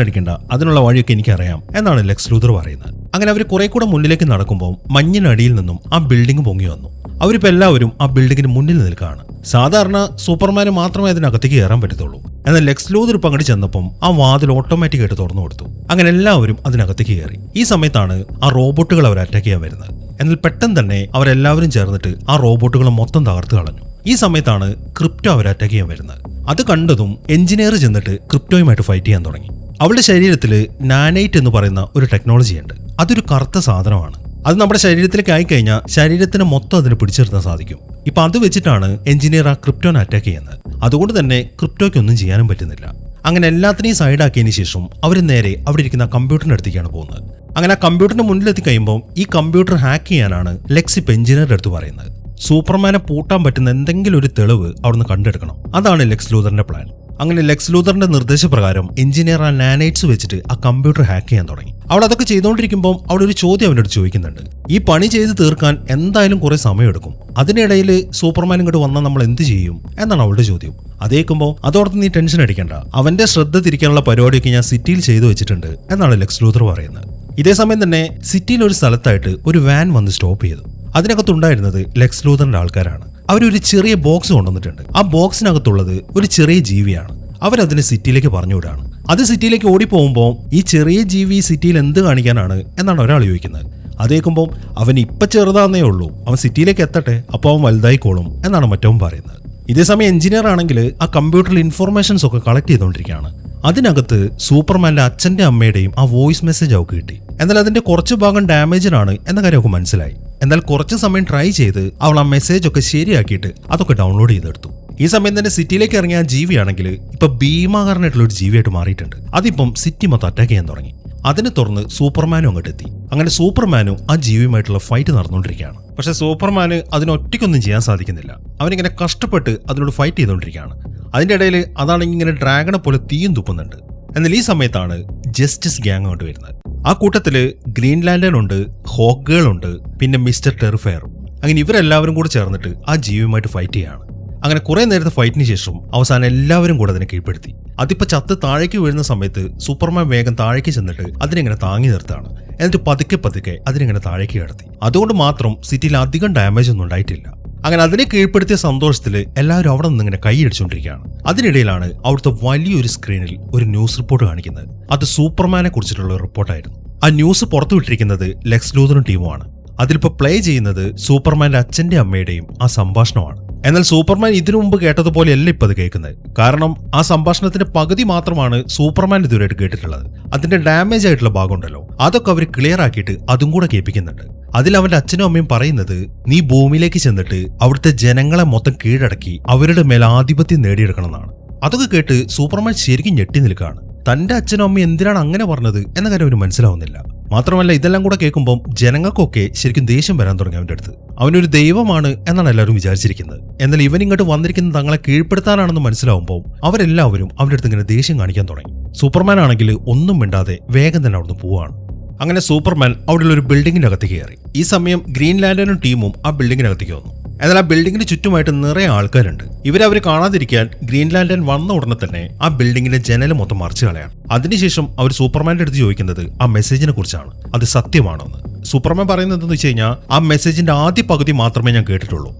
അടിക്കണ്ട, അതിനുള്ള വഴിയൊക്കെ എനിക്കറിയാം എന്നാണ് ലെക്സ് ലൂഥർ പറയുന്നത്. അങ്ങനെ അവർ കുറെ കൂടെ മുന്നിലേക്ക് നടക്കുമ്പോൾ മഞ്ഞിനടിയിൽ നിന്നും ആ ബിൽഡിംഗ് പൊങ്ങി വന്നു. അവരിപ്പോൾ എല്ലാവരും ആ ബിൽഡിങ്ങിന് മുന്നിൽ നിൽക്കുകയാണ്. സാധാരണ സൂപ്പർമാന് മാത്രമേ അതിനകത്തേക്ക് കയറാൻ പറ്റത്തുള്ളൂ. എന്നാൽ ലെക്സ് ലൂഥർ ഇപ്പം അങ്ങോട്ട് ചെന്നപ്പം ആ വാതിൽ ഓട്ടോമാറ്റിക്കായിട്ട് തുറന്നു കൊടുത്തു. അങ്ങനെ എല്ലാവരും അതിനകത്തേക്ക് കയറി. ഈ സമയത്താണ് ആ റോബോട്ടുകൾ അവർ അറ്റാക്ക് ചെയ്യാൻ വരുന്നത്. എന്നാൽ പെട്ടെന്ന് തന്നെ അവരെല്ലാവരും ചേർന്നിട്ട് ആ റോബോട്ടുകളെ മൊത്തം തകർത്ത് കളഞ്ഞു. ഈ സമയത്താണ് ക്രിപ്റ്റോ അവർ അറ്റാക്ക് ചെയ്യാൻ വരുന്നത്. അത് കണ്ടതും എഞ്ചിനീയർ ചെന്നിട്ട് ക്രിപ്റ്റോയുമായിട്ട് ഫൈറ്റ് ചെയ്യാൻ തുടങ്ങി. അവളുടെ ശരീരത്തിൽ നാനൈറ്റ് എന്ന് പറയുന്ന ഒരു ടെക്നോളജി ഉണ്ട്. അതൊരു കറുത്ത സാധനമാണ്. അത് നമ്മുടെ ശരീരത്തിലേക്ക് ആയിക്കഴിഞ്ഞാൽ ശരീരത്തിന് മൊത്തം അതിന് പിടിച്ചെടുത്താൻ സാധിക്കും. ഇപ്പൊ അത് വെച്ചിട്ടാണ് എഞ്ചിനീയർ ആ ക്രിപ്റ്റോനെ അറ്റാക്ക് ചെയ്യുന്നത്. അതുകൊണ്ട് തന്നെ ക്രിപ്റ്റോയ്ക്കൊന്നും ചെയ്യാനും പറ്റുന്നില്ല. അങ്ങനെ എല്ലാത്തിനെയും സൈഡാക്കിയതിനു ശേഷം അവർ നേരെ അവിടെ ഇരിക്കുന്ന കമ്പ്യൂട്ടറിന്റെ അടുത്തേക്കാണ് പോകുന്നത്. അങ്ങനെ ആ കമ്പ്യൂട്ടറിന്റെ മുന്നിലെത്തി കഴിയുമ്പോൾ ഈ കമ്പ്യൂട്ടർ ഹാക്ക് ചെയ്യാനാണ് ലെക്സ് ഇപ്പൊ എഞ്ചിനീയറുടെ അടുത്ത് പറയുന്നത്. സൂപ്പർമാനെ പൂട്ടാൻ പറ്റുന്ന എന്തെങ്കിലും ഒരു തെളിവ് അവിടുന്ന് കണ്ടെടുക്കണം. അതാണ് ലെക്സ് ലൂഥറിന്റെ പ്ലാൻ. അങ്ങനെ ലെക്സ് ലൂഥറിന്റെ നിർദ്ദേശപ്രകാരം എഞ്ചിനീയർ ആ നാനൈറ്റ്സ് വെച്ചിട്ട് ആ കമ്പ്യൂട്ടർ ഹാക്ക് ചെയ്യാൻ തുടങ്ങി. അവൾ അതൊക്കെ ചെയ്തുകൊണ്ടിരിക്കുമ്പോൾ അവിടെ ഒരു ചോദ്യം അവനോട് ചോദിക്കുന്നുണ്ട്. ഈ പണി ചെയ്ത് തീർക്കാൻ എന്തായാലും കുറെ സമയമെടുക്കും, അതിനിടയിൽ സൂപ്പർമാൻ ഇങ്ങോട്ട് വന്നാൽ നമ്മൾ എന്ത് ചെയ്യും എന്നാണ് അവളുടെ ചോദ്യം. അതേക്കുമ്പോൾ അതോടൊത്ത് നീ ടെൻഷൻ അടിക്കണ്ട, അവന്റെ ശ്രദ്ധ തിരിക്കാനുള്ള പരിപാടിയൊക്കെ ഞാൻ സിറ്റിയിൽ ചെയ്തു വെച്ചിട്ടുണ്ട് എന്നാണ് ലെക്സ് ലൂഥർ പറയുന്നത്. ഇതേ സമയം തന്നെ സിറ്റിയിൽ ഒരു സ്ഥലത്തായിട്ട് ഒരു വാൻ വന്ന് സ്റ്റോപ്പ് ചെയ്തു. അതിനകത്തുണ്ടായിരുന്നത് ലെക്സ് ലൂഥറിന്റെ ആൾക്കാരാണ്. അവരൊരു ചെറിയ ബോക്സ് കൊണ്ടുവന്നിട്ടുണ്ട്. ആ ബോക്സിനകത്തുള്ളത് ഒരു ചെറിയ ജീവിയാണ്. അവരതിനെ സിറ്റിയിലേക്ക് പറഞ്ഞുവിടാണ്. അത് സിറ്റിയിലേക്ക് ഓടിപ്പോകുമ്പോൾ ഈ ചെറിയ ജീവി സിറ്റിയിൽ എന്ത് കാണിക്കാനാണ് എന്നാണ് ഒരാൾ ചോദിക്കുന്നത്. അതേക്കുമ്പോൾ അവൻ ഇപ്പൊ ചെറുതാന്നേ ഉള്ളൂ, അവൻ സിറ്റിയിലേക്ക് എത്തട്ടെ, അപ്പോൾ അവൻ വലുതായിക്കോളും എന്നാണ് മറ്റവൻ പറയുന്നത്. ഇതേസമയം എഞ്ചിനീയർ ആണെങ്കിൽ ആ കമ്പ്യൂട്ടറിൽ ഇൻഫോർമേഷൻസ് ഒക്കെ കളക്ട് ചെയ്തുകൊണ്ടിരിക്കുകയാണ്. അതിനകത്ത് സൂപ്പർമാന്റെ അച്ഛന്റെ അമ്മയുടെയും ആ വോയിസ് മെസ്സേജ് അവൾക്ക് കിട്ടി. എന്നാൽ അതിന്റെ കുറച്ച് ഭാഗം ഡാമേജാണ് എന്ന കാര്യം അവൾക്ക് മനസ്സിലായി. എന്നാൽ കുറച്ച് സമയം ട്രൈ ചെയ്ത് അവൾ ആ മെസ്സേജ് ഒക്കെ ശരിയാക്കിയിട്ട് അതൊക്കെ ഡൗൺലോഡ് ചെയ്തെടുത്തു. ഈ സമയം തന്നെ സിറ്റിയിലേക്ക് ഇറങ്ങിയ ആ ജീവിയാണെങ്കിൽ ഇപ്പൊ ഭീമാകാരനായിട്ടുള്ള ഒരു ജീവിയായിട്ട് മാറിയിട്ടുണ്ട്. അതിപ്പം സിറ്റി മൊത്തം അറ്റാക്ക് ചെയ്യാൻ തുടങ്ങി. അതിനെ തുറന്ന് സൂപ്പർമാനും അങ്ങോട്ട് എത്തി. അങ്ങനെ സൂപ്പർമാനും ആ ജീവിയുമായിട്ടുള്ള ഫൈറ്റ് നടന്നുകൊണ്ടിരിക്കുകയാണ്. പക്ഷെ സൂപ്പർമാന് അതിനൊറ്റയ്ക്കൊന്നും ചെയ്യാൻ സാധിക്കുന്നില്ല. അവനിങ്ങനെ കഷ്ടപ്പെട്ട് അതിനോട് ഫൈറ്റ് ചെയ്തുകൊണ്ടിരിക്കുകയാണ്. അതിന്റെ ഇടയിൽ അതാണെങ്കിൽ ഇങ്ങനെ ഡ്രാഗണെ പോലെ തീയും തുപ്പുന്നുണ്ട്. എന്നാൽ ഈ സമയത്താണ് ജസ്റ്റിസ് ഗ്യാങ് കൊണ്ട് വരുന്നത്. ആ കൂട്ടത്തില് ഗ്രീൻലാൻഡനുണ്ട്, ഹോക്കുകളുണ്ട്, പിന്നെ മിസ്റ്റർ ടെറിഫയറും. അങ്ങനെ ഇവരെല്ലാവരും കൂടെ ചേർന്നിട്ട് ആ ജീവിയുമായിട്ട് ഫൈറ്റ് ചെയ്യാണ്. അങ്ങനെ കുറെ നേരത്തെ ഫൈറ്റിന് ശേഷം അവസാനം എല്ലാവരും കൂടെ അതിനെ കീഴ്പ്പെടുത്തി. അതിപ്പോ ചത്ത് താഴേക്ക് വീഴുന്ന സമയത്ത് സൂപ്പർമാൻ വേഗം താഴേക്ക് ചെന്നിട്ട് അതിനെങ്ങനെ താങ്ങി നിർത്താണ്. എന്നിട്ട് പതുക്കെ പതുക്കെ അതിനെങ്ങനെ താഴേക്ക് കിടത്തി. അതുകൊണ്ട് മാത്രം സിറ്റിയിൽ അധികം ഡാമേജ് ഒന്നും ഉണ്ടായിട്ടില്ല. അങ്ങനെ അതിനെ കീഴ്പ്പെടുത്തിയ സന്തോഷത്തിൽ എല്ലാവരും അവിടെ നിന്ന് ഇങ്ങനെ കൈയടിച്ചുകൊണ്ടിരിക്കുകയാണ്. അതിനിടയിലാണ് അവിടുത്തെ വലിയൊരു സ്ക്രീനിൽ ഒരു ന്യൂസ് റിപ്പോർട്ട് കാണിക്കുന്നത്. അത് സൂപ്പർമാനെ കുറിച്ചിട്ടുള്ള ഒരു റിപ്പോർട്ടായിരുന്നു. ആ ന്യൂസ് പുറത്തുവിട്ടിരിക്കുന്നത് ലെക്സ് ലൂഥറും ടീമുമാണ്. അതിലിപ്പോൾ പ്ലേ ചെയ്യുന്നത് സൂപ്പർമാന്റെ അച്ഛന്റെ അമ്മയുടെയും ആ സംഭാഷണമാണ്. എന്നാൽ സൂപ്പർമാൻ ഇതിനു മുമ്പ് കേട്ടതുപോലെയല്ല ഇപ്പൊ അത് കേൾക്കുന്നത്. കാരണം ആ സംഭാഷണത്തിന്റെ പകുതി മാത്രമാണ് സൂപ്പർമാൻ ഇതുവരെയായിട്ട് കേട്ടിട്ടുള്ളത്. അതിന്റെ ഡാമേജ് ആയിട്ടുള്ള ഭാഗമുണ്ടല്ലോ, അതൊക്കെ അവർ ക്ലിയർ ആക്കിയിട്ട് അതും കൂടെ കേൾപ്പിക്കുന്നുണ്ട്. അതിൽ അവന്റെ അച്ഛനും അമ്മയും പറയുന്നത്, നീ ഭൂമിയിലേക്ക് ചെന്നിട്ട് അവിടുത്തെ ജനങ്ങളെ മൊത്തം കീഴടക്കി അവരുടെ മേൽ ആധിപത്യം നേടിയെടുക്കണം എന്നാണ്. അതൊക്കെ കേട്ട് സൂപ്പർമാൻ ശരിക്കും ഞെട്ടി നിൽക്കുകയാണ്. തന്റെ അച്ഛനും അമ്മയും എന്തിനാണ് അങ്ങനെ പറഞ്ഞത് എന്ന കാര്യം അവന് മനസ്സിലാവുന്നില്ല. മാത്രമല്ല ഇതെല്ലാം കൂടെ കേൾക്കുമ്പോൾ ജനങ്ങൾക്കൊക്കെ ശരിക്കും ദേഷ്യം വരാൻ തുടങ്ങി അവന്റെ അടുത്ത്. അവനൊരു ദൈവമാണ് എന്നാണ് എല്ലാവരും വിചാരിച്ചിരിക്കുന്നത്. എന്നാൽ ഇവൻ ഇങ്ങോട്ട് വന്നിരിക്കുന്നത് തങ്ങളെ കീഴ്പ്പെടുത്താനാണെന്ന് മനസ്സിലാവുമ്പോൾ അവരെല്ലാവരും അവന്റെ അടുത്ത് ഇങ്ങനെ ദേഷ്യം കാണിക്കാൻ തുടങ്ങി. സൂപ്പർമാൻ ആണെങ്കിൽ ഒന്നും മിണ്ടാതെ വേഗം തന്നെ അവിടുന്ന് പോവാണ്. അങ്ങനെ സൂപ്പർമാൻ അവിടെയുള്ള ഒരു ബിൽഡിങ്ങിനകത്തേക്ക് കയറി. ഈ സമയം ഗ്രീൻലാൻഡനും ടീമും ആ ബിൽഡിങ്ങിനകത്തേക്ക് വന്നു. എന്നാൽ ആ ബിൽഡിങ്ങിന് ചുറ്റുമായിട്ട് നിറയെ ആൾക്കാരുണ്ട്. ഇവരവർ കാണാതിരിക്കാൻ ഗ്രീൻലാൻഡൻ വന്ന ഉടനെ തന്നെ ആ ബിൽഡിങ്ങിന്റെ ജനൽ മൊത്തം മറിച്ചു കളയാണ്. അതിനുശേഷം അവർ സൂപ്പർമാന്റെ അടുത്ത് ചോദിക്കുന്നത് ആ മെസ്സേജിനെ കുറിച്ചാണ്, അത് സത്യമാണോ എന്ന്. സൂപ്പർമാൻ പറയുന്നത് എന്താണെന്ന് വെച്ച് കഴിഞ്ഞാൽ, ആ മെസ്സേജിന്റെ ആദ്യ പകുതി മാത്രമേ ഞാൻ കേട്ടിട്ടുള്ളൂ,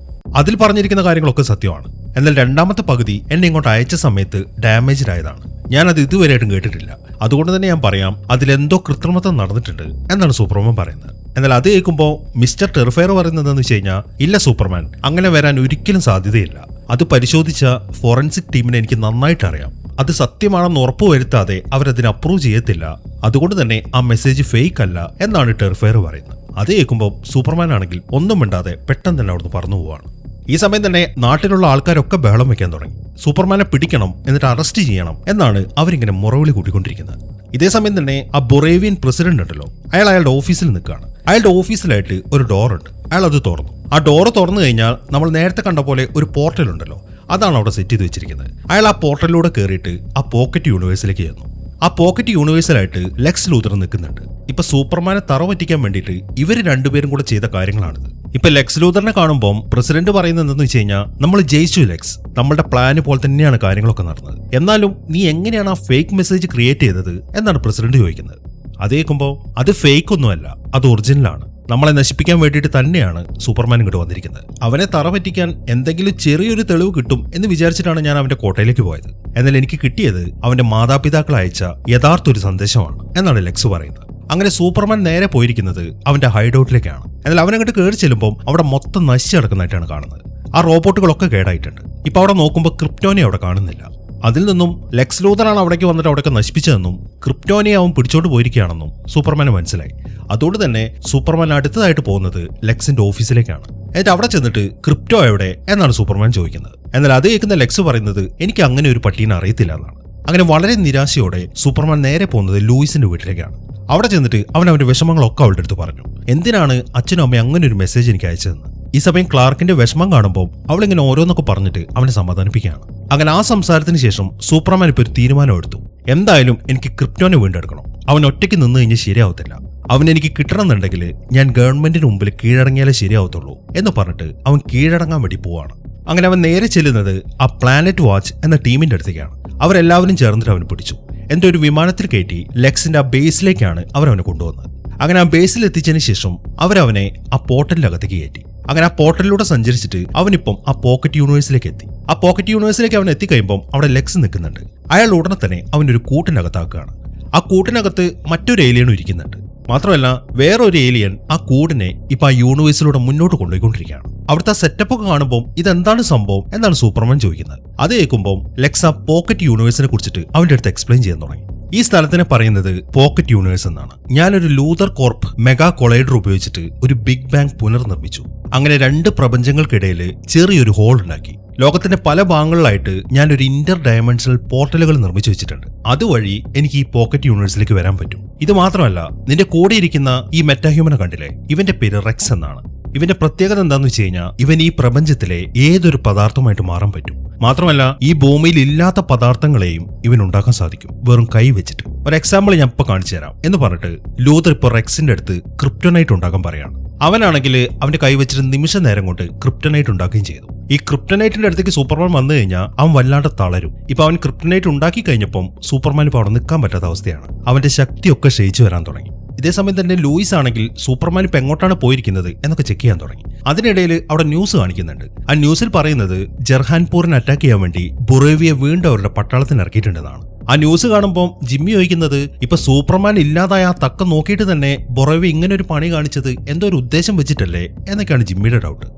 അതിൽ പറഞ്ഞിരിക്കുന്ന കാര്യങ്ങളൊക്കെ സത്യമാണ്. എന്നാൽ രണ്ടാമത്തെ പകുതി എന്നെ ഇങ്ങോട്ട് അയച്ച സമയത്ത് ഡാമേജ്ഡ് ആയതാണ്, ഞാനത് ഇതുവരെയായിട്ടും കേട്ടിട്ടില്ല. അതുകൊണ്ട് തന്നെ ഞാൻ പറയാം, അതിലെന്തോ കൃത്രിമത്വം നടന്നിട്ടുണ്ട് എന്നാണ് സൂപ്പർമാൻ പറയുന്നത്. എന്നാൽ അത് കേൾക്കുമ്പോൾ മിസ്റ്റർ ടെറിഫയർ പറയുന്നത് എന്താണെന്ന് വെച്ച് കഴിഞ്ഞാൽ, ഇല്ല സൂപ്പർമാൻ, അങ്ങനെ വരാൻ ഒരിക്കലും സാധ്യതയില്ല. അത് പരിശോധിച്ച ഫോറൻസിക് ടീമിനെ എനിക്ക് നന്നായിട്ട് അറിയാം. അത് സത്യമാണെന്ന് ഉറപ്പുവരുത്താതെ അവരതിന് അപ്രൂവ് ചെയ്യത്തില്ല. അതുകൊണ്ട് തന്നെ ആ മെസ്സേജ് ഫേക്ക് അല്ല എന്നാണ് ടെറിഫയർ പറയുന്നത്. അത് കേൾക്കുമ്പോൾ സൂപ്പർമാൻ ആണെങ്കിൽ ഒന്നും മിണ്ടാതെ പെട്ടെന്ന് തന്നെ അവിടുന്ന് പറന്നു പോവാണ്. ഈ സമയം തന്നെ നാട്ടിലുള്ള ആൾക്കാരൊക്കെ ബഹളം വെക്കാൻ തുടങ്ങി. സൂപ്പർമാനെ പിടിക്കണം, എന്നിട്ട് അറസ്റ്റ് ചെയ്യണം എന്നാണ് അവരിങ്ങനെ മുറവിളി കൂട്ടിക്കൊണ്ടിരിക്കുന്നത്. ഇതേ സമയം തന്നെ ആ ബൊറേവിയൻ പ്രസിഡന്റ് ഉണ്ടല്ലോ, അയാളുടെ ഓഫീസിൽ നിൽക്കുകയാണ്. അയാളുടെ ഓഫീസിലായിട്ട് ഒരു ഡോർ ഉണ്ട്. അയാൾ അത് തുറന്നു. ആ ഡോറ് തുറന്നു കഴിഞ്ഞാൽ നമ്മൾ നേരത്തെ കണ്ട പോലെ ഒരു പോർട്ടൽ ഉണ്ടല്ലോ, അതാണ് അവിടെ സെറ്റ് ചെയ്ത് വെച്ചിരിക്കുന്നത്. അയാൾ ആ പോർട്ടലിലൂടെ കയറിയിട്ട് ആ പോക്കറ്റ് യൂണിവേഴ്സിലേക്ക് ചെന്നു. ആ പോക്കറ്റ് യൂണിവേഴ്സിലായിട്ട് ലെക്സ് ലൂതർ നിൽക്കുന്നുണ്ട്. ഇപ്പൊ സൂപ്പർമാനെ തറ പറ്റിക്കാൻ വേണ്ടിയിട്ട് ഇവര് രണ്ടുപേരും കൂടെ ചെയ്ത കാര്യങ്ങളാണിത്. ഇപ്പൊ ലെക്സ് ലൂതറിനെ കാണുമ്പോൾ പ്രസിഡന്റ് പറയുന്നത് എന്താണെന്ന് വെച്ച് കഴിഞ്ഞാൽ, നമ്മൾ ജയിച്ചു ലെക്സ്, നമ്മളുടെ പ്ലാന് പോലെ തന്നെയാണ് കാര്യങ്ങളൊക്കെ നടന്നത്. എന്നാലും നീ എങ്ങനെയാണ് ആ ഫേക്ക് മെസ്സേജ് ക്രിയേറ്റ് ചെയ്തത് എന്നാണ് പ്രസിഡന്റ് ചോദിക്കുന്നത്. അത് കേൾക്കുമ്പോൾ അത് ഫേക്ക് ഒന്നുമല്ല, അത് ഒറിജിനലാണ്. നമ്മളെ നശിപ്പിക്കാൻ വേണ്ടിയിട്ട് തന്നെയാണ് സൂപ്പർമാൻ ഇങ്ങോട്ട് വന്നിരിക്കുന്നത്. അവനെ തറ പറ്റിക്കാൻ എന്തെങ്കിലും ചെറിയൊരു തെളിവ് കിട്ടും എന്ന് വിചാരിച്ചിട്ടാണ് ഞാൻ അവന്റെ കോട്ടയിലേക്ക് പോയത്. എന്നാൽ എനിക്ക് കിട്ടിയത് അവന്റെ മാതാപിതാക്കൾ അയച്ച യഥാർത്ഥ ഒരു സന്ദേശമാണ് എന്നാണ് ലെക്സ് പറയുന്നത്. അങ്ങനെ സൂപ്പർമാൻ നേരെ പോയിരിക്കുന്നത് അവന്റെ ഹൈഡൌട്ടിലേക്കാണ്. എന്നാൽ അവനങ്ങോട്ട് കയറി ചെല്ലുമ്പോൾ അവിടെ മൊത്തം നശിച്ചു കിടക്കുന്നതായിട്ടാണ് കാണുന്നത്. ആ റോബോട്ടുകളൊക്കെ കേടായിട്ടുണ്ട്. ഇപ്പൊ അവിടെ നോക്കുമ്പോൾ ക്രിപ്റ്റോനെ അവിടെ കാണുന്നില്ല. അതിൽ നിന്നും ലെക്സ് ലൂതറാണ് അവിടേക്ക് വന്നിട്ട് അവിടെയൊക്കെ നശിപ്പിച്ചതെന്നും ക്രിപ്റ്റോനെ അവൻ പിടിച്ചോണ്ട് പോയിരിക്കുകയാണെന്നും സൂപ്പർമാന് മനസ്സിലായി. അതുകൊണ്ട് തന്നെ സൂപ്പർമാൻ അടുത്തതായിട്ട് പോകുന്നത് ലെക്സിന്റെ ഓഫീസിലേക്കാണ്. എന്നിട്ട് അവിടെ ചെന്നിട്ട് ക്രിപ്റ്റോ എവിടെ എന്നാണ് സൂപ്പർമാൻ ചോദിക്കുന്നത്. എന്നാൽ അത് കേൾക്കുന്ന ലെക്സ് പറയുന്നത്, എനിക്ക് അങ്ങനെ ഒരു പട്ടീനെ അറിയത്തില്ല എന്നാണ്. അങ്ങനെ വളരെ നിരാശയോടെ സൂപ്പർമാൻ നേരെ പോകുന്നത് ലൂയിസിന്റെ വീട്ടിലേക്കാണ്. അവിടെ ചെന്നിട്ട് അവന്റെ വിഷമങ്ങളൊക്കെ അവളുടെ അടുത്ത് പറഞ്ഞു. എന്തിനാണ് അച്ഛനും അമ്മയും അങ്ങനെ ഒരു മെസ്സേജ് എനിക്ക് അയച്ചതെന്ന്. ഈ സമയം ക്ലാർക്കിന്റെ വിഷമം കാണുമ്പോൾ അവളിങ്ങനെ ഓരോന്നൊക്കെ പറഞ്ഞിട്ട് അവനെ സമാധാനിപ്പിക്കുകയാണ്. അങ്ങനെ ആ സംസാരത്തിന് ശേഷം സൂപ്പർമാൻ ഇപ്പോൾ ഒരു തീരുമാനം എടുത്തു. എന്തായാലും എനിക്ക് ക്രിപ്റ്റോനെ വീണ്ടെടുക്കണം. അവൻ ഒറ്റയ്ക്ക് നിന്ന് കഴിഞ്ഞാൽ ശരിയാവത്തില്ല. അവൻ എനിക്ക് കിട്ടണമെന്നുണ്ടെങ്കിൽ ഞാൻ ഗവൺമെന്റിന് മുമ്പിൽ കീഴടങ്ങിയാലേ ശരിയാവത്തുള്ളൂ എന്ന് പറഞ്ഞിട്ട് അവൻ കീഴടങ്ങാൻ വേണ്ടി പോവാണ്. അങ്ങനെ അവൻ നേരെ ചെല്ലുന്നത് ആ പ്ലാനറ്റ് വാച്ച് എന്ന ടീമിന്റെ അടുത്തേക്കാണ്. അവരെല്ലാവരും ചേർന്നിട്ട് അവനെ പിടിച്ചു. എന്റെ ഒരു വിമാനത്തിൽ കയറ്റി ലെക്സിന്റെ ആ ബേസിലേക്കാണ് അവരവനെ കൊണ്ടുവന്നത്. അങ്ങനെ ആ ബേസിൽ എത്തിച്ചതിന് ശേഷം അവരവനെ ആ പോർട്ടലിനകത്തേക്ക് കയറ്റി. അങ്ങനെ ആ പോർട്ടലിലൂടെ സഞ്ചരിച്ചിട്ട് അവനിപ്പം ആ പോക്കറ്റ് യൂണിവേഴ്സിലേക്ക് എത്തി. ആ പോക്കറ്റ് യൂണിവേഴ്സിലേക്ക് അവൻ എത്തിക്കഴിയുമ്പോൾ അവിടെ ലെക്സ് നിൽക്കുന്നുണ്ട്. അയാൾ ഉടനെ തന്നെ അവനൊരു കൂട്ടിനകത്താക്കുകയാണ്. ആ കൂട്ടിനകത്ത് മറ്റൊരു ഏലിയനും ഇരിക്കുന്നുണ്ട്. മാത്രമല്ല വേറൊരു ഏലിയൻ ആ കൂടിനെ ഇപ്പൊ ആ യൂണിവേഴ്സിലൂടെ മുന്നോട്ട് കൊണ്ടുപോയിക്കൊണ്ടിരിക്കുകയാണ്. അവിടുത്തെ സെറ്റപ്പ് ഒക്കെ കാണുമ്പോൾ ഇതെന്താണ് സംഭവം എന്നാണ് സൂപ്പർമാൻ ചോദിക്കുന്നത്. അത് കേൾക്കുമ്പോൾ ലെക്സ് ആ പോക്കറ്റ് യൂണിവേഴ്സിനെ കുറിച്ചിട്ട് അവന്റെ അടുത്ത് എക്സ്പ്ലെയിൻ ചെയ്യാൻ തുടങ്ങി. ഈ സ്ഥലത്തിനെ പറയുന്നത് പോക്കറ്റ് യൂണിവേഴ്സ് എന്നാണ്. ഞാനൊരു ലൂതർ കോർപ്പ് മെഗാ കൊളൈഡർ ഉപയോഗിച്ചിട്ട് ഒരു ബിഗ് ബാങ് പുനർനിർമ്മിച്ചു. അങ്ങനെ രണ്ട് പ്രപഞ്ചങ്ങൾക്കിടയിൽ ചെറിയൊരു ഹോൾ ഉണ്ടാക്കി. ലോകത്തിന്റെ പല ഭാഗങ്ങളിലായിട്ട് ഞാനൊരു ഇന്റർ ഡയമെൻഷണൽ പോർട്ടലുകൾ നിർമ്മിച്ചു വെച്ചിട്ടുണ്ട്. അതുവഴി എനിക്ക് ഈ പോക്കറ്റ് യൂണിവേഴ്സിലേക്ക് വരാൻ പറ്റും. ഇത് മാത്രമല്ല, നിന്റെ കൂടെ ഇരിക്കുന്ന ഈ മെറ്റാഹ്യൂമനെ കണ്ടില്ലേ, ഇവന്റെ പേര് റെക്സ് എന്നാണ്. ഇവന്റെ പ്രത്യേകത എന്താന്ന് വെച്ച് കഴിഞ്ഞാൽ, ഇവൻ ഈ പ്രപഞ്ചത്തിലെ ഏതൊരു പദാർത്ഥമായിട്ട് മാറാൻ പറ്റും. മാത്രമല്ല ഈ ഭൂമിയിൽ ഇല്ലാത്ത പദാർത്ഥങ്ങളെയും ഇവൻ ഉണ്ടാക്കാൻ സാധിക്കും, വെറും കൈ വെച്ചിട്ട്. ഒരു എക്സാമ്പിൾ ഞാൻ ഇപ്പൊ കാണിച്ചു തരാം എന്ന് പറഞ്ഞിട്ട് ലൂതർ ഇപ്പൊ റെക്സിന്റെ അടുത്ത് ക്രിപ്റ്റോനൈറ്റ് ഉണ്ടാക്കാൻ പറയാണ്. അവനാണെങ്കിൽ അവന്റെ കൈ വെച്ചിട്ട് നിമിഷ നേരം കൊണ്ട് ക്രിപ്റ്റോനൈറ്റ് ഉണ്ടാക്കുകയും ചെയ്തു. ഈ ക്രിപ്റ്റോനൈറ്റിന്റെ അടുത്തേക്ക് സൂപ്പർമാൻ വന്നു കഴിഞ്ഞാൽ അവൻ വല്ലാണ്ട് തളരും. ഇപ്പൊ അവൻ ക്രിപ്റ്റോനൈറ്റ് ഉണ്ടാക്കി കഴിഞ്ഞപ്പം സൂപ്പർമാൻ ഇപ്പൊ അവിടെ നിൽക്കാൻ പറ്റാത്ത അവസ്ഥയാണ്. അവന്റെ ശക്തിയൊക്കെ ക്ഷയിച്ചു വരാൻ തുടങ്ങി. ഇതേസമയം തന്നെ ലൂയിസ് ആണെങ്കിൽ സൂപ്പർമാൻ ഇപ്പൊ എങ്ങോട്ടാണ് പോയിരിക്കുന്നത് എന്നൊക്കെ ചെക്ക് ചെയ്യാൻ തുടങ്ങി. അതിനിടയിൽ അവിടെ ന്യൂസ് കാണിക്കുന്നുണ്ട്. ആ ന്യൂസിൽ പറയുന്നത് ജർഹാൻപൂരിനെ അറ്റാക്ക് ചെയ്യാൻ വേണ്ടി ബൊറേവിയെ വീണ്ടും അവരുടെ പട്ടാളത്തിന് ഇറക്കിയിട്ടുണ്ടെന്നാണ്. ആ ന്യൂസ് കാണുമ്പോൾ ജിമ്മി ചോദിക്കുന്നത്, ഇപ്പൊ സൂപ്പർമാൻ ഇല്ലാതായ ആ തക്കം നോക്കിയിട്ട് തന്നെ ബൊറേവി ഇങ്ങനെ ഒരു പണി കാണിച്ചത് എന്തോ ഒരു ഉദ്ദേശം വെച്ചിട്ടല്ലേ എന്നൊക്കെയാണ് ജിമ്മിയുടെ ഡൗട്ട്.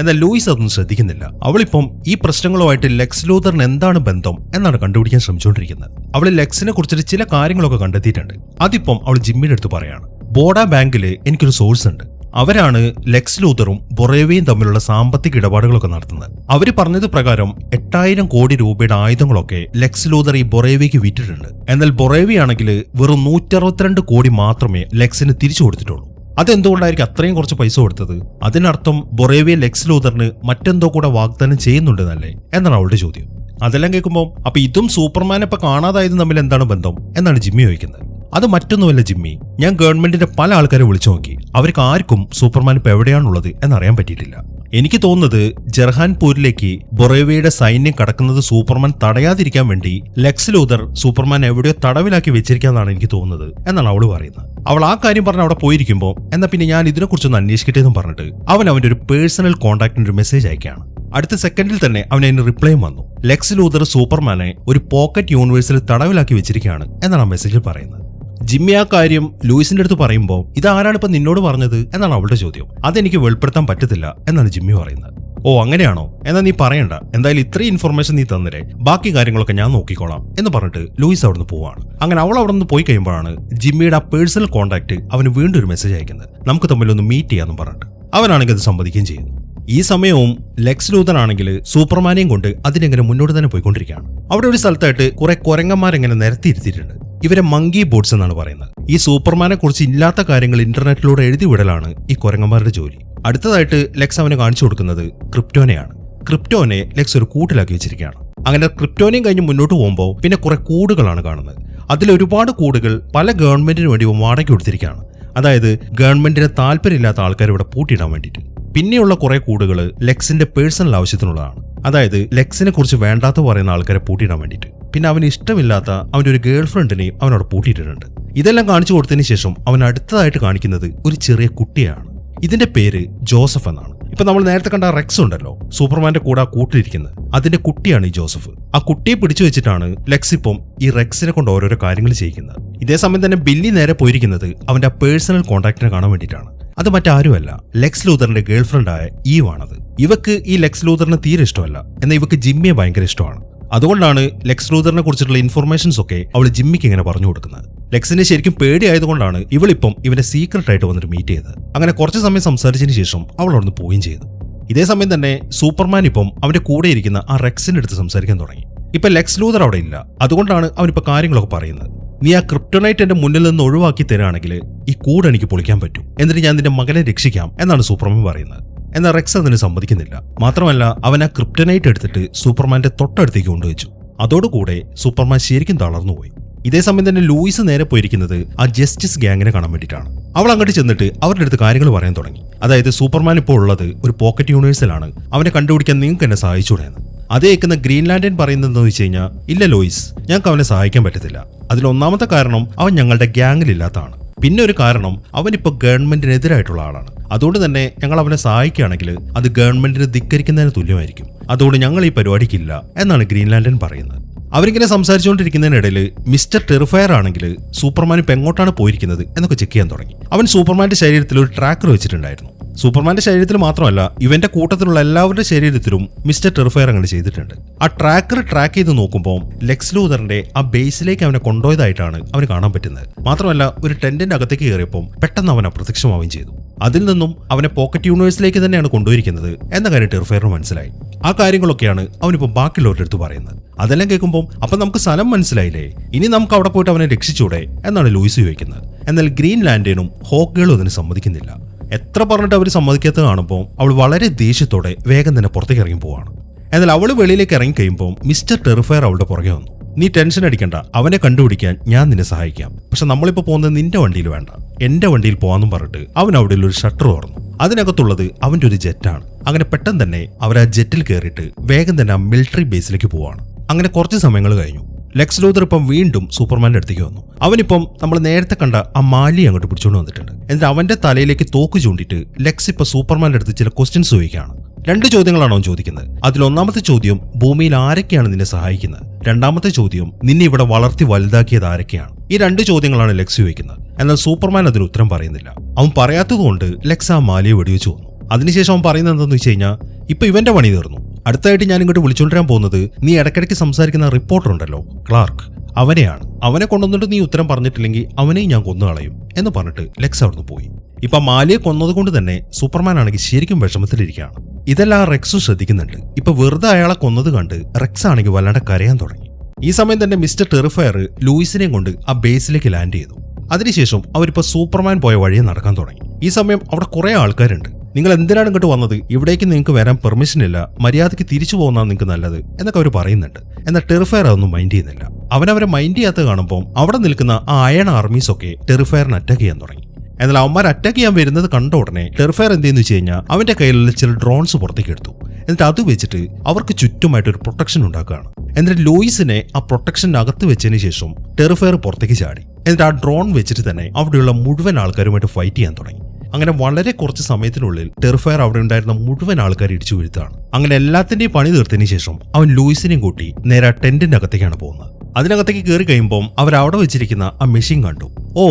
എന്നാൽ ലൂയിസ് അതൊന്നും ശ്രദ്ധിക്കുന്നില്ല. അവളിപ്പം ഈ പ്രശ്നങ്ങളുമായിട്ട് ലെക്സ് ലൂതറിന് എന്താണ് ബന്ധം എന്നാണ് കണ്ടുപിടിക്കാൻ ശ്രമിച്ചുകൊണ്ടിരിക്കുന്നത്. അവൾ ലെക്സിനെ കുറിച്ചിട്ട് ചില കാര്യങ്ങളൊക്കെ കണ്ടെത്തിയിട്ടുണ്ട്. അതിപ്പം അവൾ ജിമ്മിയുടെ അടുത്ത് പറയാണ്, ബോഡ ബാങ്കിൽ എനിക്കൊരു സോഴ്സ് ഉണ്ട്. അവരാണ് ലെക്സ് ലൂതറും ബൊറേവിയും തമ്മിലുള്ള സാമ്പത്തിക ഇടപാടുകളൊക്കെ നടത്തുന്നത്. അവര് പറഞ്ഞത് പ്രകാരം 8000 കോടി രൂപയുടെ ആയുധങ്ങളൊക്കെ ലെക്സ് ലൂതർ ഈ ബൊറേവിക്ക് വിറ്റിട്ടുണ്ട്. എന്നാൽ ബൊറേവി ആണെങ്കിൽ വെറും 162 കോടി മാത്രമേ ലെക്സിന് തിരിച്ചു കൊടുത്തിട്ടുള്ളൂ. അതെന്തുകൊണ്ടായിരിക്കും അത്രയും കുറച്ച് പൈസ കൊടുത്തത്? അതിനർത്ഥം ബൊറേവിയ ലെക്സ് ലൂതറിന് മറ്റെന്തോ കൂടെ വാഗ്ദാനം ചെയ്യുന്നുണ്ടെന്നല്ലേ എന്നാണ് അവളുടെ ചോദ്യം. അതെല്ലാം കേൾക്കുമ്പോൾ അപ്പൊ ഇതും സൂപ്പർമാനെ ഇപ്പൊ കാണാതായതും തമ്മിൽ എന്താണ് ബന്ധം എന്നാണ് ജിമ്മി ചോദിക്കുന്നത്. അത് മറ്റൊന്നുമല്ല ജിമ്മി, ഞാൻ ഗവൺമെന്റിന്റെ പല ആൾക്കാരെ വിളിച്ചു നോക്കി. അവർക്ക് ആർക്കും സൂപ്പർമാൻ ഇപ്പൊ എവിടെയാണുള്ളത് എന്നറിയാൻ പറ്റിയിട്ടില്ല. എനിക്ക് തോന്നുന്നത് ജർഹാൻപൂരിലേക്ക് ബൊറേവയുടെ സൈന്യം കടക്കുന്നത് സൂപ്പർമാൻ തടയാതിരിക്കാൻ വേണ്ടി ലെക്സ് ലൂഥർ സൂപ്പർമാൻ എവിടെയോ തടവിലാക്കി വെച്ചിരിക്കാന്നാണ് എനിക്ക് തോന്നുന്നത് എന്നാണ് അവള് പറയുന്നത്. അവൾ ആ കാര്യം പറഞ്ഞ് അവിടെ പോയിരിക്കുമ്പോൾ എന്നാ പിന്നെ ഞാൻ ഇതിനെക്കുറിച്ചൊന്ന് അന്വേഷിക്കട്ടെ എന്ന് പറഞ്ഞിട്ട് അവന്റെ ഒരു പേഴ്സണൽ കോൺടാക്ടിന് ഒരു മെസ്സേജ് അയക്കുകയാണ്. അടുത്ത സെക്കൻഡിൽ തന്നെ അതിന് റിപ്ലൈയും വന്നു. ലെക്സ് ലൂഥർ സൂപ്പർമാനെ ഒരു പോക്കറ്റ് യൂണിവേഴ്സിൽ തടവിലാക്കി വെച്ചിരിക്കുകയാണ് എന്നാണ് ആ മെസ്സേജിൽ പറയുന്നത്. ജിമ്മി ആ കാര്യം ലൂയിസിന്റെ അടുത്ത് പറയുമ്പോൾ ഇതാരാണ് ഇപ്പൊ നിന്നോട് പറഞ്ഞത് എന്നാണ് അവളുടെ ചോദ്യം. അതെനിക്ക് വെളിപ്പെടുത്താൻ പറ്റത്തില്ല എന്നാണ് ജിമ്മി പറയുന്നത്. ഓ അങ്ങനെയാണോ, എന്നാ നീ പറയണ്ട, എന്തായാലും ഇത്രയും ഇൻഫർമേഷൻ നീ തന്നില്ലേ, ബാക്കി കാര്യങ്ങളൊക്കെ ഞാൻ നോക്കിക്കോളാം എന്ന് പറഞ്ഞിട്ട് ലൂയിസ് അവിടുന്ന് പോവാണ്. അങ്ങനെ അവൾ അവിടെ നിന്ന് പോയി കഴിയുമ്പോഴാണ് ജിമ്മിയുടെ ആ പേഴ്സണൽ കോൺടാക്ട് അവന് വീണ്ടും ഒരു മെസ്സേജ് അയക്കുന്നത്. നമുക്ക് തമ്മിലൊന്ന് മീറ്റ് ചെയ്യാന്ന് പറഞ്ഞിട്ട് അവനാണെങ്കിൽ അത് സമ്മതിക്കുകയും ചെയ്യുന്നു. ഈ സമയവും ലെക്സ് ലൂഥർ ആണെങ്കിൽ സൂപ്പർമാനെയും കൊണ്ട് അതിനെങ്ങനെ മുന്നോട്ട് തന്നെ പോയിക്കൊണ്ടിരിക്കുകയാണ്. അവിടെ ഒരു സ്ഥലത്തായിട്ട് കുറെ കുരങ്ങന്മാരെങ്ങനെ നിരത്തിയിരുത്തിയിട്ടുണ്ട്. ഇവരെ മങ്കി ബോട്ട്സ് എന്നാണ് പറയുന്നത്. ഈ സൂപ്പർമാനെ കുറിച്ച് ഇല്ലാത്ത കാര്യങ്ങൾ ഇന്റർനെറ്റിലൂടെ എഴുതി വിടലാണ് ഈ കുരങ്ങന്മാരുടെ ജോലി. അടുത്തതായിട്ട് ലെക്സ് അവന് കാണിച്ചു കൊടുക്കുന്നത് ക്രിപ്റ്റോനെയാണ്. ക്രിപ്റ്റോനെ ലെക്സ് ഒരു കൂട്ടിലാക്കി വെച്ചിരിക്കുകയാണ്. അങ്ങനെ ക്രിപ്റ്റോനെയും കഴിഞ്ഞ് മുന്നോട്ട് പോകുമ്പോൾ പിന്നെ കുറെ കൂടുകളാണ് കാണുന്നത്. അതിലൊരുപാട് കൂടുകൾ പല ഗവൺമെന്റിന് വേണ്ടി വാടകയ്ക്ക് കൊടുത്തിരിക്കുകയാണ്. അതായത് ഗവൺമെന്റിന് താല്പര്യമില്ലാത്ത ആൾക്കാർ ഇവിടെ പൂട്ടിയിടാൻ വേണ്ടിയിട്ട്. പിന്നെയുള്ള കുറെ കൂടുകൾ ലെക്സിന്റെ പേഴ്സണൽ ആവശ്യത്തിനുള്ളതാണ്. അതായത് ലെക്സിനെ കുറിച്ച് വേണ്ടാത്ത പറയുന്ന ആൾക്കാരെ പൂട്ടിയിടാൻ വേണ്ടിയിട്ട്. പിന്നെ അവന് ഇഷ്ടമില്ലാത്ത അവന്റെ ഒരു ഗേൾ ഫ്രണ്ടിനെയും അവനവിടെ പൂട്ടിയിട്ടിട്ടുണ്ട്. ഇതെല്ലാം കാണിച്ചു കൊടുത്തതിന് ശേഷം അവൻ അടുത്തതായിട്ട് കാണിക്കുന്നത് ഒരു ചെറിയ കുട്ടിയാണ്. ഇതിന്റെ പേര് ജോസഫ് എന്നാണ്. ഇപ്പൊ നമ്മൾ നേരത്തെ കണ്ട റെക്സ് ഉണ്ടല്ലോ, സൂപ്പർമാന്റെ കൂടെ ആ കൂട്ടിലിരിക്കുന്നത്, അതിന്റെ കുട്ടിയാണ് ഈ ജോസഫ്. ആ കുട്ടിയെ പിടിച്ചു വെച്ചിട്ടാണ് ലെക്സ് ഇപ്പം ഈ റെക്സിനെ കൊണ്ട് ഓരോരോ കാര്യങ്ങൾ ചെയ്യിക്കുന്നത്. ഇതേ സമയം തന്നെ ബില്ലി നേരെ പോയിരിക്കുന്നത് അവന്റെ ആ പേഴ്സണൽ കോൺടാക്ടിനെ കാണാൻ വേണ്ടിയിട്ടാണ്. അത് മറ്റാരുമല്ല, ലെക്സ് ലൂഥറിന്റെ ഗേൾ ഫ്രണ്ടായ ഈവ് ആണത്. ഇവക്ക് ഈ ലെക്സ് ലൂഥറിനെ തീരെ ഇഷ്ടമല്ല, എന്നാൽ ഇവക്ക് ജിമ്മിയെ ഭയങ്കര ഇഷ്ടമാണ്. അതുകൊണ്ടാണ് ലെക്സ് ലൂഥറിനെ കുറിച്ചിട്ടുള്ള ഇൻഫർമേഷൻസ് ഒക്കെ അവൾ ജിമ്മിക്ക് ഇങ്ങനെ പറഞ്ഞു കൊടുക്കുന്നത്. ലെക്സിനെ ശരിക്കും പേടിയായതുകൊണ്ടാണ് ഇവളിപ്പം ഇവനെ സീക്രട്ട് ആയിട്ട് വന്നിട്ട് മീറ്റ് ചെയ്തത്. അങ്ങനെ കുറച്ച് സമയം സംസാരിച്ചതിന് ശേഷം അവൾ അവിടുന്ന് പോവുകയും ചെയ്തു. ഇതേ സമയം തന്നെ സൂപ്പർമാൻ ഇപ്പം അവന്റെ കൂടെ ഇരിക്കുന്ന ആ റെക്സിന്റെ അടുത്ത് സംസാരിക്കാൻ തുടങ്ങി. ഇപ്പൊ ലെക്സ് ലൂഥർ അവിടെ ഇല്ല, അതുകൊണ്ടാണ് അവനിപ്പോ കാര്യങ്ങളൊക്കെ പറയുന്നത്. നീ ആ ക്രിപ്റ്റോനൈറ്റ് എന്റെ മുന്നിൽ നിന്ന് ഒഴിവാക്കി തരാണെങ്കിൽ ഈ കൂട് എനിക്ക് പൊളിക്കാൻ പറ്റും, എന്നിട്ട് ഞാൻ നിന്റെ മകനെ രക്ഷിക്കാം എന്നാണ് സൂപ്പർമാൻ പറയുന്നത്. എന്നാൽ റെക്സ് അതിന് സമ്മതിക്കുന്നില്ല. മാത്രമല്ല അവൻ ആ ക്രിപ്റ്റനൈറ്റ് എടുത്തിട്ട് സൂപ്പർമാന്റെ തൊട്ടടുത്തേക്ക് കൊണ്ടുവച്ചു. അതോടുകൂടെ സൂപ്പർമാൻ ശരിക്കും തളർന്നുപോയി. ഇതേ സമയം തന്നെ ലൂയിസ് നേരെ പോയിരിക്കുന്നത് ആ ജസ്റ്റിസ് ഗാങ്ങിനെ കാണാൻ വേണ്ടിയിട്ടാണ്. അവൾ അങ്ങോട്ട് ചെന്നിട്ട് അവരുടെ അടുത്ത് കാര്യങ്ങൾ പറയാൻ തുടങ്ങി. അതായത് സൂപ്പർമാൻ ഇപ്പോൾ ഉള്ളത് ഒരു പോക്കറ്റ് യൂണിവേഴ്സിലാണ്, അവനെ കണ്ടുപിടിക്കാൻ നിങ്ങൾക്ക് എന്നെ സഹായിച്ചൂടെ എന്ന്. അതേ കേൾക്കുന്ന ഗ്രീൻലാൻഡൻ പറയുന്നതെന്ന് വെച്ച് കഴിഞ്ഞാൽ, ഇല്ല ലൂയിസ്, ഞങ്ങൾക്ക് അവനെ സഹായിക്കാൻ പറ്റത്തില്ല. അതിലൊന്നാമത്തെ കാരണം അവൻ ഞങ്ങളുടെ ഗ്യാങ്ങിലില്ലാത്തതാണ്. പിന്നെ ഒരു കാരണം അവനിപ്പോൾ ഗവൺമെന്റിനെതിരായിട്ടുള്ള ആളാണ്. അതുകൊണ്ട് തന്നെ ഞങ്ങൾ അവനെ സഹായിക്കുകയാണെങ്കിൽ അത് ഗവൺമെന്റിനെ ധിക്കരിക്കുന്നതിന് തുല്യമായിരിക്കും. അതുകൊണ്ട് ഞങ്ങൾ ഈ പരിപാടിക്കില്ല എന്നാണ് ഗ്രീൻലാൻഡൻ പറയുന്നത്. അവരിങ്ങനെ സംസാരിച്ചുകൊണ്ടിരിക്കുന്നതിനിടയിൽ മിസ്റ്റർ ടെറിഫയർ ആണെങ്കിൽ സൂപ്പർമാൻ ഇപ്പം എങ്ങോട്ടാണ് പോയിരിക്കുന്നത് എന്നൊക്കെ ചെക്ക് ചെയ്യാൻ തുടങ്ങി. അവൻ സൂപ്പർമാന്റെ ശരീരത്തിൽ ഒരു ട്രാക്കർ വെച്ചിട്ടുണ്ടായിരുന്നു. സൂപ്പർമാന്റെ ശരീരത്തിൽ മാത്രമല്ല, ഇവന്റെ കൂട്ടത്തിലുള്ള എല്ലാവരുടെ ശരീരത്തിലും മിസ്റ്റർ ടെറിഫയർ അങ്ങനെ ചെയ്തിട്ടുണ്ട്. ആ ട്രാക്കർ ട്രാക്ക് ചെയ്ത് നോക്കുമ്പോൾ ലെക്സ് ലൂഥറിന്റെ ആ ബേസിലേക്ക് അവനെ കൊണ്ടുപോയതായിട്ടാണ് അവന് കാണാൻ പറ്റുന്നത്. മാത്രമല്ല ഒരു ടെന്റിന്റെ അകത്തേക്ക് കയറിയപ്പോൾ പെട്ടെന്ന് അവൻ അപ്രത്യക്ഷമാവുകയും ചെയ്തു. അതിൽ നിന്നും അവനെ പോക്കറ്റ് യൂണിവേഴ്സിലേക്ക് തന്നെയാണ് കൊണ്ടുപോയിരിക്കുന്നത് എന്ന കാര്യം ടെറിഫയറിന് മനസ്സിലായി. ആ കാര്യങ്ങളൊക്കെയാണ് അവനിപ്പോൾ ബാക്കിയുള്ളവരുടെ അടുത്ത് പറയുന്നത്. അതെല്ലാം കേൾക്കുമ്പോൾ അപ്പം നമുക്ക് സ്ഥലം മനസ്സിലായില്ലേ, ഇനി നമുക്ക് അവിടെ പോയിട്ട് അവനെ രക്ഷിച്ചൂടെ എന്നാണ് ലൂയിസ് ചോദിക്കുന്നത്. എന്നാൽ ഗ്രീൻലാൻഡനും ഹോക്കുകളും അതിന് സമ്മതിക്കുന്നില്ല. എത്ര പറഞ്ഞിട്ട് അവർ സമ്മതിക്കാത്തത് കാണുമ്പോൾ അവൾ വളരെ ദേഷ്യത്തോടെ വേഗം തന്നെ പുറത്തേക്ക് ഇറങ്ങി പോവാണ്. എന്നാൽ അവൾ വെളിയിലേക്ക് ഇറങ്ങി കഴിയുമ്പോൾ മിസ്റ്റർ ടെറിഫയർ അവളുടെ പുറകെ വന്നു. നീ ടെൻഷൻ അടിക്കണ്ട, അവനെ കണ്ടുപിടിക്കാൻ ഞാൻ നിന്നെ സഹായിക്കാം. പക്ഷെ നമ്മളിപ്പോൾ പോകുന്നത് നിന്റെ വണ്ടിയിൽ വേണ്ട, എന്റെ വണ്ടിയിൽ പോകാമെന്നും പറഞ്ഞിട്ട് അവൻ അവിടെ ഒരു ഷട്ടർ തുറന്നു. അതിനകത്തുള്ളത് അവന്റെ ഒരു ജെറ്റാണ്. അങ്ങനെ പെട്ടെന്ന് തന്നെ അവർ ആ ജെറ്റിൽ കയറിയിട്ട് വേഗം തന്നെ ആ മിലിറ്ററി ബേസിലേക്ക് പോവാണ്. അങ്ങനെ കുറച്ച് സമയങ്ങൾ കഴിഞ്ഞു. ലെക്സ് ലൂഥർ ഇപ്പം വീണ്ടും സൂപ്പർമാന്റെ അടുത്തേക്ക് വന്നു. അവനിപ്പം നമ്മൾ നേരത്തെ കണ്ട ആ മാലി അങ്ങോട്ട് പിടിച്ചുകൊണ്ട് വന്നിട്ടുണ്ട്. എന്നിട്ട് അവന്റെ തലയിലേക്ക് തോക്ക് ചൂണ്ടിയിട്ട് ലെക്സ് ഇപ്പൊ സൂപ്പർമാന്റെ അടുത്ത് ചില ക്വസ്റ്റ്യൻസ് ചോദിക്കുകയാണ്. 2 ചോദ്യങ്ങളാണ് അവൻ ചോദിക്കുന്നത്. അതിലൊന്നാമത്തെ ചോദ്യം, ഭൂമിയിൽ ആരൊക്കെയാണ് നിന്നെ സഹായിക്കുന്നത്? രണ്ടാമത്തെ ചോദ്യം, നിന്നെ ഇവിടെ വളർത്തി വലുതാക്കിയത് ആരൊക്കെയാണ്? ഈ 2 ചോദ്യങ്ങളാണ് ലെക്സ് ചോദിക്കുന്നത്. എന്നാൽ സൂപ്പർമാൻ അതിന് ഉത്തരം പറയുന്നില്ല. അവൻ പറയാത്തതുകൊണ്ട് ലെക്സ് ആ മാലിയെ വെടിവെച്ചു വന്നു. അതിനുശേഷം അവൻ പറയുന്നത് എന്താണെന്ന് വെച്ച് കഴിഞ്ഞാൽ, ഇപ്പൊ ഇവന്റെ പണി തീർന്നു, അടുത്തായിട്ട് ഞാൻ ഇങ്ങോട്ട് വിളിച്ചുകൊണ്ടിരാൻ പോകുന്നത് നീ ഇടയ്ക്കിടയ്ക്ക് സംസാരിക്കുന്ന റിപ്പോർട്ടർ ഉണ്ടല്ലോ ക്ലാർക്ക്, അവനെയാണ്. അവനെ കൊണ്ടുവന്നിട്ട് നീ ഉത്തരം പറഞ്ഞിട്ടില്ലെങ്കിൽ അവനെയും ഞാൻ കൊന്നുകളയും എന്ന് പറഞ്ഞിട്ട് ലെക്സ് അവിടുന്ന് പോയി. ഇപ്പൊ മാലിയെ കൊന്നതുകൊണ്ട് തന്നെ സൂപ്പർമാൻ ആണെങ്കിൽ ശരിക്കും വിഷമത്തിലിരിക്കുകയാണ്. ഇതെല്ലാം റെക്സും ശ്രദ്ധിക്കുന്നുണ്ട്. ഇപ്പൊ വെറുതെ അയാളെ കൊന്നത് കണ്ട് റെക്സ് ആണെങ്കിൽ വല്ലാണ്ട് കരയാൻ തുടങ്ങി. ഈ സമയം തന്നെ മിസ്റ്റർ ടെറിഫയർ ലൂയിസിനെയും കൊണ്ട് ആ ബേസിലേക്ക് ലാൻഡ് ചെയ്തു. അതിനുശേഷം അവരിപ്പോ സൂപ്പർമാൻ പോയ വഴിയെ നടക്കാൻ തുടങ്ങി. ഈ സമയം അവിടെ കുറെ ആൾക്കാരുണ്ട്. നിങ്ങൾ എന്തിനാണ് ഇങ്ങോട്ട് വന്നത്? ഇവിടേക്ക് നിങ്ങൾക്ക് വരാൻ പെർമിഷൻ ഇല്ല, മര്യാദയ്ക്ക് തിരിച്ചു പോകുന്നതാണ് നിങ്ങൾക്ക് നല്ലത് എന്നൊക്കെ അവർ പറയുന്നുണ്ട്. എന്നാൽ ടെറിഫയർ അതൊന്നും മൈൻഡ് ചെയ്യുന്നില്ല. അവനവരെ മൈൻഡ് ചെയ്യാത്ത കാണുമ്പോൾ അവിടെ നിൽക്കുന്ന ആ അയൺ ആർമീസ് ഒക്കെ ടെറിഫയറിന് അറ്റാക്ക് ചെയ്യാൻ തുടങ്ങി. എന്നാൽ അവന്മാർ അറ്റാക്ക് ചെയ്യാൻ വരുന്നത് കണ്ട ഉടനെ ടെറിഫയർ എന്തെന്ന് വെച്ച് കഴിഞ്ഞാൽ അവന്റെ കയ്യിലുള്ള ചില ഡ്രോൺസ് പുറത്തേക്ക് എടുത്തു. എന്നിട്ട് അത് വെച്ചിട്ട് അവർക്ക് ചുറ്റുമായിട്ട് ഒരു പ്രൊട്ടക്ഷൻ ഉണ്ടാക്കുകയാണ്. എന്നിട്ട് ലൂയിസിനെ ആ പ്രൊട്ടക്ഷന്റെ അകത്ത് വെച്ചതിന് ശേഷം ടെറിഫയർ പുറത്തേക്ക് ചാടി. എന്നിട്ട് ആ ഡ്രോൺ വെച്ചിട്ട് തന്നെ അവിടെയുള്ള മുഴുവൻ ആൾക്കാരുമായിട്ട് ഫൈറ്റ് ചെയ്യാൻ തുടങ്ങി. അങ്ങനെ വളരെ കുറച്ച് സമയത്തിനുള്ളിൽ ടെറിഫയർ അവിടെ ഉണ്ടായിരുന്ന മുഴുവൻ ആൾക്കാർ ഇടിച്ചു വീഴ്ത്താണ്. അങ്ങനെ എല്ലാത്തിന്റെയും പണി തീർത്തതിന് ശേഷം അവൻ ലൂയിസിനെയും കൂട്ടി നേരെ ടെന്റിന്റെ അകത്തേക്കാണ് പോകുന്നത്. അതിനകത്തേക്ക് കയറി കഴിയുമ്പോൾ അവരവിടെ വെച്ചിരിക്കുന്ന ആ മെഷീൻ കണ്ടു. ഓ,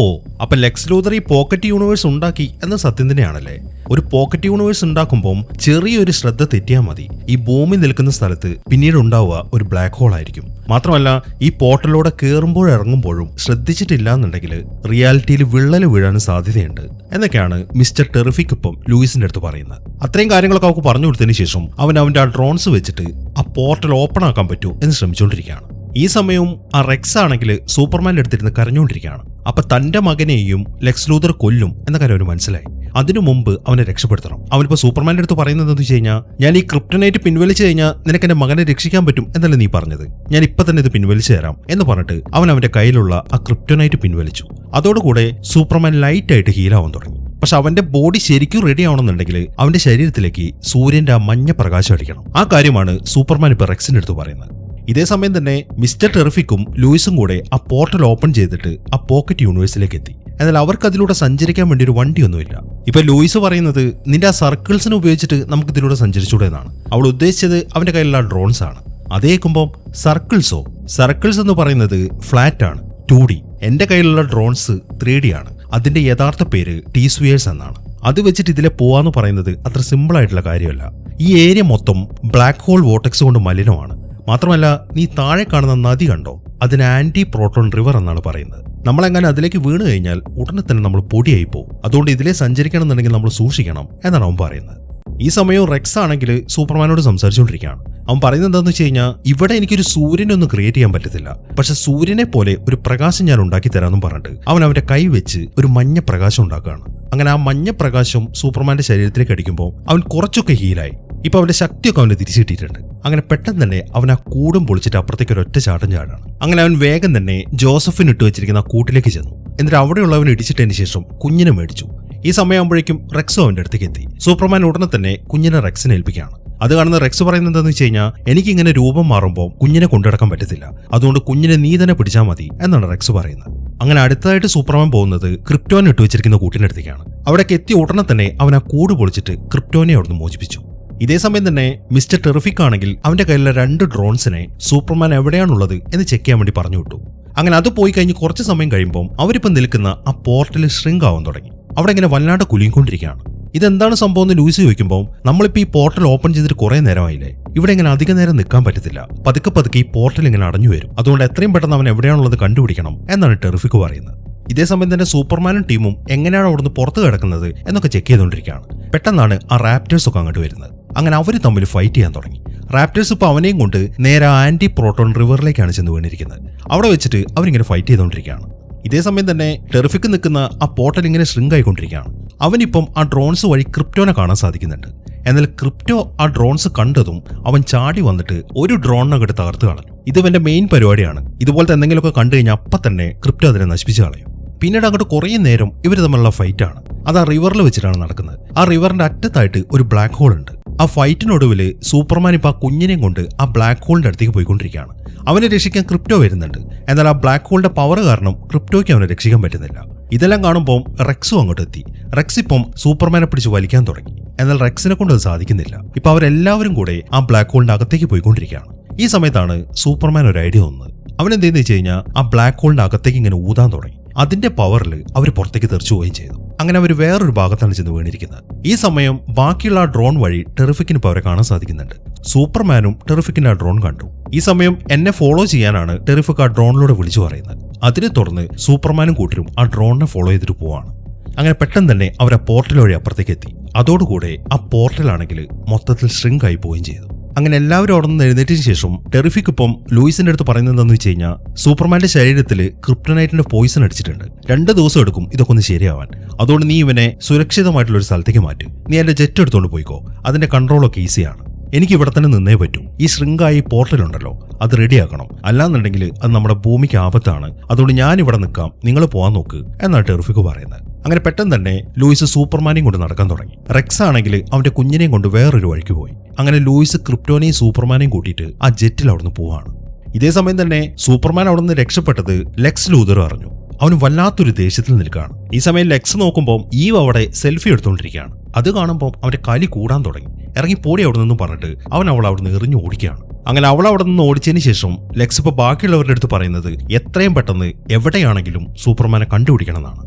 അപ്പൊ ലെക്സ് ലൂതർ ഈ പോക്കറ്റ് യൂണിവേഴ്സ് ഉണ്ടാക്കി എന്ന സത്യം തന്നെയാണല്ലേ. ഒരു പോക്കറ്റ് യൂണിവേഴ്സ് ഉണ്ടാക്കുമ്പോൾ ചെറിയൊരു ശ്രദ്ധ തെറ്റിയാൽ മതി, ഈ ഭൂമി നിൽക്കുന്ന സ്ഥലത്ത് പിന്നീട് ഉണ്ടാവുക ഒരു ബ്ലാക്ക് ഹോൾ ആയിരിക്കും. മാത്രമല്ല ഈ പോർട്ടലിലൂടെ കയറുമ്പോഴും ഇറങ്ങുമ്പോഴും ശ്രദ്ധിച്ചിട്ടില്ല എന്നുണ്ടെങ്കിൽ റിയാലിറ്റിയിൽ വിള്ളൽ വീഴാനും സാധ്യതയുണ്ട് എന്നൊക്കെയാണ് മിസ്റ്റർ ടെറിഫിക് ഇപ്പം ലൂയിസിന്റെ അടുത്ത് പറയുന്നത്. അത്രയും കാര്യങ്ങളൊക്കെ അവർക്ക് പറഞ്ഞു കൊടുത്തതിന് ശേഷം അവന്റെ ആ ഡ്രോൺസ് വെച്ചിട്ട് ആ പോർട്ടൽ ഓപ്പൺ ആക്കാൻ പറ്റുമോ എന്ന് ശ്രമിച്ചുകൊണ്ടിരിക്കുകയാണ്. ഈ സമയവും ആ റെക്സ് ആണെങ്കിൽ സൂപ്പർമാന്റെ അടുത്തിരുന്ന് കരഞ്ഞുകൊണ്ടിരിക്കുകയാണ്. അപ്പൊ തന്റെ മകനെയും ലെക്സ് ലൂതർ കൊല്ലും എന്ന കാര്യം അവന് മനസ്സിലായി. അതിനു മുമ്പ് അവനെ രക്ഷപ്പെടുത്തണം. അവനിപ്പോ സൂപ്പർമാന്റെ അടുത്ത് പറയുന്നത് എന്താ വെച്ച് കഴിഞ്ഞാൽ, ഞാൻ ഈ ക്രിപ്റ്റനൈറ്റ് പിൻവലിച്ചു കഴിഞ്ഞാൽ നിനക്ക് എന്റെ മകനെ രക്ഷിക്കാൻ പറ്റും എന്നല്ലേ നീ പറഞ്ഞത്, ഞാൻ ഇപ്പൊ തന്നെ ഇത് പിൻവലിച്ചു തരാം എന്ന് പറഞ്ഞിട്ട് അവന്റെ കയ്യിലുള്ള ആ ക്രിപ്റ്റനൈറ്റ് പിൻവലിച്ചു. അതോടുകൂടെ സൂപ്പർമാൻ ലൈറ്റ് ആയിട്ട് ഹീലാവാൻ തുടങ്ങി. പക്ഷെ അവന്റെ ബോഡി ശരിക്കും റെഡി ആവണമെന്നുണ്ടെങ്കിൽ അവന്റെ ശരീരത്തിലേക്ക് സൂര്യന്റെ ആ മഞ്ഞ പ്രകാശം അടിക്കണം. ആ കാര്യമാണ് സൂപ്പർമാൻ ഇപ്പൊ റെക്സിന്റെ അടുത്ത് പറയുന്നത്. ഇതേ സമയം തന്നെ മിസ്റ്റർ ടെറിഫിക്കും ലൂയിസും കൂടെ ആ പോർട്ടൽ ഓപ്പൺ ചെയ്തിട്ട് ആ പോക്കറ്റ് യൂണിവേഴ്സിലേക്ക് എത്തി. എന്നാൽ അവർക്ക് അതിലൂടെ സഞ്ചരിക്കാൻ വേണ്ടി ഒരു വണ്ടിയൊന്നുമില്ല. ഇപ്പൊ ലൂയിസ് പറയുന്നത്, നിന്റെ ആ സർക്കിൾസിനെ ഉപയോഗിച്ചിട്ട് നമുക്ക് ഇതിലൂടെ സഞ്ചരിച്ചൂടെ എന്നാണ്. അവൾ ഉദ്ദേശിച്ചത് അവന്റെ കയ്യിലുള്ള ഡ്രോൺസ് ആണ്. അതേക്കുമ്പോൾ സർക്കിൾസ് എന്ന് പറയുന്നത് ഫ്ലാറ്റ് ആണ്, 2D. എന്റെ കയ്യിലുള്ള ഡ്രോൺസ് 3D ആണ്. അതിന്റെ യഥാർത്ഥ പേര് ടീസ്വിയേഴ്സ് എന്നാണ്. അത് വെച്ചിട്ട് ഇതിലെ പോവാന്ന് പറയുന്നത് അത്ര സിമ്പിൾ ആയിട്ടുള്ള കാര്യമല്ല. ഈ ഏരിയ മൊത്തം ബ്ലാക്ക് ഹോൾ വോർട്ടെക്സ് കൊണ്ട് മലിനമാണ്. മാത്രമല്ല നീ താഴെ കാണുന്ന നദി കണ്ടോ, അതിന് ആന്റി പ്രോട്ടോൺ റിവർ എന്നാണ് പറയുന്നത്. നമ്മളെങ്ങനെ അതിലേക്ക് വീണ് കഴിഞ്ഞാൽ ഉടനെ തന്നെ നമ്മൾ പൊടിയായി പോകും. അതുകൊണ്ട് ഇതിലെ സഞ്ചരിക്കണം എന്നുണ്ടെങ്കിൽ നമ്മൾ സൂക്ഷിക്കണം എന്നാണ് അവൻ പറയുന്നത്. ഈ സമയവും റെക്സ് ആണെങ്കിൽ സൂപ്പർമാനോട് സംസാരിച്ചുകൊണ്ടിരിക്കുകയാണ്. അവൻ പറയുന്നത് എന്താണെന്ന് വെച്ച് കഴിഞ്ഞാൽ, ഇവിടെ എനിക്കൊരു സൂര്യനെ ഒന്നും ക്രിയേറ്റ് ചെയ്യാൻ പറ്റത്തില്ല, പക്ഷെ സൂര്യനെ പോലെ ഒരു പ്രകാശം ഞാൻ ഉണ്ടാക്കി തരാമെന്നും പറഞ്ഞിട്ട് അവന്റെ കൈ വെച്ച് ഒരു മഞ്ഞ പ്രകാശം ഉണ്ടാക്കുകയാണ്. അങ്ങനെ ആ മഞ്ഞ പ്രകാശം സൂപ്പർമാന്റെ ശരീരത്തിലേക്ക് അടിക്കുമ്പോൾ അവൻ കുറച്ചൊക്കെ ഹീലായി. ഇപ്പൊ അവന്റെ ശക്തിയൊക്കെ അവന് തിരിച്ചു കിട്ടിയിട്ടുണ്ട്. അങ്ങനെ പെട്ടെന്ന് തന്നെ അവൻ ആ കൂടും പൊളിച്ചിട്ട് അപ്പുറത്തേക്ക് ഒരു ഒറ്റ ചാട്ടം ചാടാണ്. അങ്ങനെ അവൻ വേഗം തന്നെ ജോസഫിന് ഇട്ട് വെച്ചിരിക്കുന്ന ആ കൂട്ടിലേക്ക് ചെന്നു. എന്നിട്ട് അവിടെയുള്ളവൻ ഇടിച്ചിട്ടതിന് ശേഷം കുഞ്ഞിനെ മേടിച്ചു. ഈ സമയമാകുമ്പോഴേക്കും റെക്സോ അവന്റെ അടുത്തേക്ക് എത്തി. സൂപ്പർമാൻ ഉടനെ തന്നെ കുഞ്ഞിനെ റെക്സിനെ ഏൽപ്പിക്കുകയാണ്. അത് കാണുന്ന റെക്സ് പറയുന്നത് എന്താണെന്ന് വെച്ച് കഴിഞ്ഞാൽ, എനിക്കിങ്ങനെ രൂപം മാറുമ്പോൾ കുഞ്ഞിനെ കൊണ്ടുനടക്കാൻ പറ്റത്തില്ല, അതുകൊണ്ട് കുഞ്ഞിനെ നീ തന്നെ പിടിച്ചാൽ മതി എന്നാണ് റെക്സ് പറയുന്നത്. അങ്ങനെ അടുത്തതായിട്ട് സൂപ്പർമാൻ പോകുന്നത് ക്രിപ്റ്റോൻ ഇട്ട് വെച്ചിരിക്കുന്ന കൂട്ടിന്റെ അടുത്തേക്കാണ്. അവിടേക്ക് എത്തിയ ഉടനെ തന്നെ അവൻ ആ കൂട് പൊളിച്ചിട്ട് ക്രിപ്റ്റോനെ അവിടുന്ന് മോചിപ്പിച്ചു. ഇതേ സമയം തന്നെ മിസ്റ്റർ ടെറിഫിക് ആണെങ്കിൽ അവന്റെ കയ്യിലുള്ള 2 ഡ്രോൺസിനെ സൂപ്പർമാൻ എവിടെയാണുള്ളത് എന്ന് ചെക്ക് ചെയ്യാൻ വേണ്ടി പറഞ്ഞു വിട്ടു. അങ്ങനെ അത് പോയി കഴിഞ്ഞ് കുറച്ച് സമയം കഴിയുമ്പോൾ അവരിപ്പം നിൽക്കുന്ന ആ പോർട്ടൽ ഷ്രിങ്ക് ആവാൻ തുടങ്ങി. അവിടെ ഇങ്ങനെ വല്ലാണ്ട് കുലുങ്ങിക്കൊണ്ടിരിക്കുകയാണ്. ഇതെന്താണ് സംഭവം എന്ന് ലൂയിസ് ചോദിക്കുമ്പോൾ, നമ്മളിപ്പോൾ ഈ പോർട്ടൽ ഓപ്പൺ ചെയ്തിട്ട് കുറേ നേരമായില്ലേ, ഇവിടെ ഇങ്ങനെ അധിക നേരം നിൽക്കാൻ പറ്റത്തില്ല, പതുക്കെ ഈ പോർട്ടൽ ഇങ്ങനെ അടഞ്ഞു വരും, അതുകൊണ്ട് എത്രയും പെട്ടെന്ന് അവൻ എവിടെയാണുള്ളത് കണ്ടുപിടിക്കണം എന്നാണ് ടെറിഫിക് പറയുന്നത്. ഇതേ സമയം തന്നെ സൂപ്പർമാനും ടീമും എങ്ങനെയാണ് അവിടുന്ന് പുറത്ത് കിടക്കുന്നത് എന്നൊക്കെ ചെക്ക് ചെയ്തുകൊണ്ടിരിക്കുകയാണ്. പെട്ടെന്നാണ് ആ റാപ്റ്റേഴ്സ് ഒക്കെ അങ്ങോട്ട് വരുന്നത്. അങ്ങനെ അവർ തമ്മിൽ ഫൈറ്റ് ചെയ്യാൻ തുടങ്ങി. റാപ്റ്റേഴ്സ് ഇപ്പോൾ അവനെയും കൊണ്ട് നേരെ ആന്റി പ്രോട്ടോൺ റിവറിലേക്കാണ് ചെന്ന് വീണിരിക്കുന്നത്. അവിടെ വെച്ചിട്ട് അവരിങ്ങനെ ഫൈറ്റ് ചെയ്തുകൊണ്ടിരിക്കുകയാണ്. ഇതേ സമയം തന്നെ ടെറിഫിക് നിൽക്കുന്ന ആ പോർട്ടൽ ഇങ്ങനെ ഷ്രിങ്ക് ആയിക്കൊണ്ടിരിക്കുകയാണ്. അവനിപ്പം ആ ഡ്രോൺസ് വഴി ക്രിപ്റ്റോനെ കാണാൻ സാധിക്കുന്നുണ്ട്. എന്നാൽ ക്രിപ്റ്റോ ആ ഡ്രോൺസ് കണ്ടതും അവൻ ചാടി വന്നിട്ട് ഒരു ഡ്രോണിനകത്ത് തകർത്ത് കളഞ്ഞു. ഇത് ഇവന്റെ മെയിൻ പരിപാടിയാണ്. ഇതുപോലത്തെ എന്തെങ്കിലുമൊക്കെ കണ്ടു കഴിഞ്ഞാൽ അപ്പം തന്നെ ക്രിപ്റ്റോ അതിനെ നശിപ്പിച്ച് കളയും. പിന്നീട് അങ്ങോട്ട് കുറേ നേരം ഇവർ തമ്മിലുള്ള ഫൈറ്റാണ്. അത് ആ റിവറിൽ വെച്ചിട്ടാണ് നടക്കുന്നത്. ആ റിവറിന്റെ അറ്റത്തായിട്ട് ഒരു ബ്ലാക്ക് ഹോൾ ഉണ്ട്. ആ ഫൈറ്റിനൊടുവിൽ സൂപ്പർമാൻ ഇപ്പം ആ കുഞ്ഞിനെയും കൊണ്ട് ആ ബ്ലാക്ക് ഹോളിന്റെ അടുത്തേക്ക് പോയിക്കൊണ്ടിരിക്കുകയാണ്. അവനെ രക്ഷിക്കാൻ ക്രിപ്റ്റോ വരുന്നുണ്ട്. എന്നാൽ ആ ബ്ലാക്ക് ഹോളിന്റെ പവർ കാരണം ക്രിപ്റ്റോയ്ക്ക് അവനെ രക്ഷിക്കാൻ പറ്റുന്നില്ല. ഇതെല്ലാം കാണുമ്പോൾ റെക്സും അങ്ങോട്ട് എത്തി. റെക്സ് ഇപ്പം സൂപ്പർമാനെ പിടിച്ച് വലിക്കാൻ തുടങ്ങി. എന്നാൽ റെക്സിനെ കൊണ്ട് അത് സാധിക്കുന്നില്ല. ഇപ്പൊ അവരെല്ലാവരും കൂടെ ആ ബ്ലാക്ക് ഹോളിന്റെ അകത്തേക്ക് പോയിക്കൊണ്ടിരിക്കുകയാണ്. ഈ സമയത്താണ് സൂപ്പർമാൻ ഒരു ഐഡിയ വന്നത്. അവനെന്തെന്ന് വെച്ച് കഴിഞ്ഞാൽ ആ ബ്ലാക്ക് ഹോളിന്റെ അകത്തേക്ക് ഇങ്ങനെ ഊതാൻ തുടങ്ങി. അതിന്റെ പവറിൽ അവർ പുറത്തേക്ക് തെറിച്ചു പോവുകയും ചെയ്തു. അങ്ങനെ അവർ വേറൊരു ഭാഗത്താണ് ചെന്ന് വീണിരിക്കുന്നത്. ഈ സമയം ബാക്കിയുള്ള ആ ഡ്രോൺ വഴി ടെറിഫിക്കിന് ഇപ്പോൾ അവരെ കാണാൻ സാധിക്കുന്നുണ്ട്. സൂപ്പർമാനും ടെറിഫിക്കിന്റെ ആ ഡ്രോൺ കണ്ടു. ഈ സമയം എന്നെ ഫോളോ ചെയ്യാനാണ് ടെറിഫിക് ആ ഡ്രോണിലൂടെ വിളിച്ചു പറയുന്നത്. അതിനെ തുടർന്ന് സൂപ്പർമാനും കൂട്ടരും ആ ഡ്രോണിനെ ഫോളോ ചെയ്തിട്ട് പോവാണ്. അങ്ങനെ പെട്ടെന്ന് തന്നെ അവർ ആ പോർട്ടൽ വഴി അപ്പുറത്തേക്ക് എത്തി. അതോടുകൂടെ ആ പോർട്ടലാണെങ്കിൽ മൊത്തത്തിൽ ഷ്രിങ്ക് ആയി പോവുകയും ചെയ്തു. അങ്ങനെ എല്ലാവരും അവിടെ നിന്ന് എഴുന്നേറ്റതിന് ശേഷം ടെറിഫിക് ഇപ്പം ലൂയിസിന്റെ അടുത്ത് പറയുന്നത് എന്താണെന്ന് വെച്ച് കഴിഞ്ഞാൽ, സൂപ്പർമാന്റെ ശരീരത്തിൽ ക്രിപ്റ്റനൈറ്റിന്റെ പോയിസൺ അടിച്ചിട്ടുണ്ട്. 2 ദിവസം എടുക്കും ഇതൊക്കെ ഒന്ന് ശരിയാവാൻ. അതുകൊണ്ട് നീ ഇവനെ സുരക്ഷിതമായിട്ടുള്ള ഒരു സ്ഥലത്തേക്ക് മാറ്റും. നീ എന്റെ ജെറ്റ് എടുത്തുകൊണ്ട് പോയിക്കോ. അതിന്റെ കൺട്രോളൊക്കെ ഈസിയാണ്. എനിക്ക് ഇവിടെ തന്നെ നിന്നേ പറ്റൂ. ഈ ശൃംഗായി പോർട്ടലുണ്ടല്ലോ അത് റെഡിയാക്കണം. അല്ലാന്നുണ്ടെങ്കിൽ അത് നമ്മുടെ ഭൂമിക്ക് ആപത്താണ്. അതുകൊണ്ട് ഞാൻ ഇവിടെ നിൽക്കാം, നിങ്ങൾ പോകാൻ നോക്ക് എന്നാണ് ടെറിഫിക് പറയുന്നത്. അങ്ങനെ പെട്ടെന്ന് തന്നെ ലൂയിസ് സൂപ്പർമാനെയും കൊണ്ട് നടക്കാൻ തുടങ്ങി. റെക്സ് ആണെങ്കിൽ അവന്റെ കുഞ്ഞിനെയും കൊണ്ട് വേറൊരു വഴിക്ക് പോയി. അങ്ങനെ ലൂയിസ് ക്രിപ്റ്റോനെയും സൂപ്പർമാനെയും കൂട്ടിയിട്ട് ആ ജെറ്റിൽ അവിടുന്ന് പോവാണ്. ഇതേ സമയം തന്നെ സൂപ്പർമാൻ അവിടുന്ന് രക്ഷപ്പെട്ടത് ലെക്സ് ലൂതർ അറിഞ്ഞു. അവന് വല്ലാത്തൊരു ദേഷ്യത്തിൽ നിൽക്കുകയാണ്. ഈ സമയം ലെക്സ് നോക്കുമ്പോൾ ഈവ് അവിടെ സെൽഫി എടുത്തുകൊണ്ടിരിക്കുകയാണ്. അത് കാണുമ്പോൾ അവന്റെ കലി കൂടാൻ തുടങ്ങി. ഇറങ്ങി പോടി അവിടെ നിന്നും പറഞ്ഞിട്ട് അവൻ അവൾ അവിടെ നിന്ന് എറിഞ്ഞു ഓടിക്കുകയാണ്. അങ്ങനെ അവൾ അവിടെ നിന്ന് ഓടിച്ചതിന് ശേഷം ലെക്സ് ഇപ്പോൾ ബാക്കിയുള്ളവരുടെ അടുത്ത് പറയുന്നത് എത്രയും പെട്ടെന്ന് എവിടെയാണെങ്കിലും സൂപ്പർമാനെ കണ്ടുപിടിക്കണം എന്നാണ്.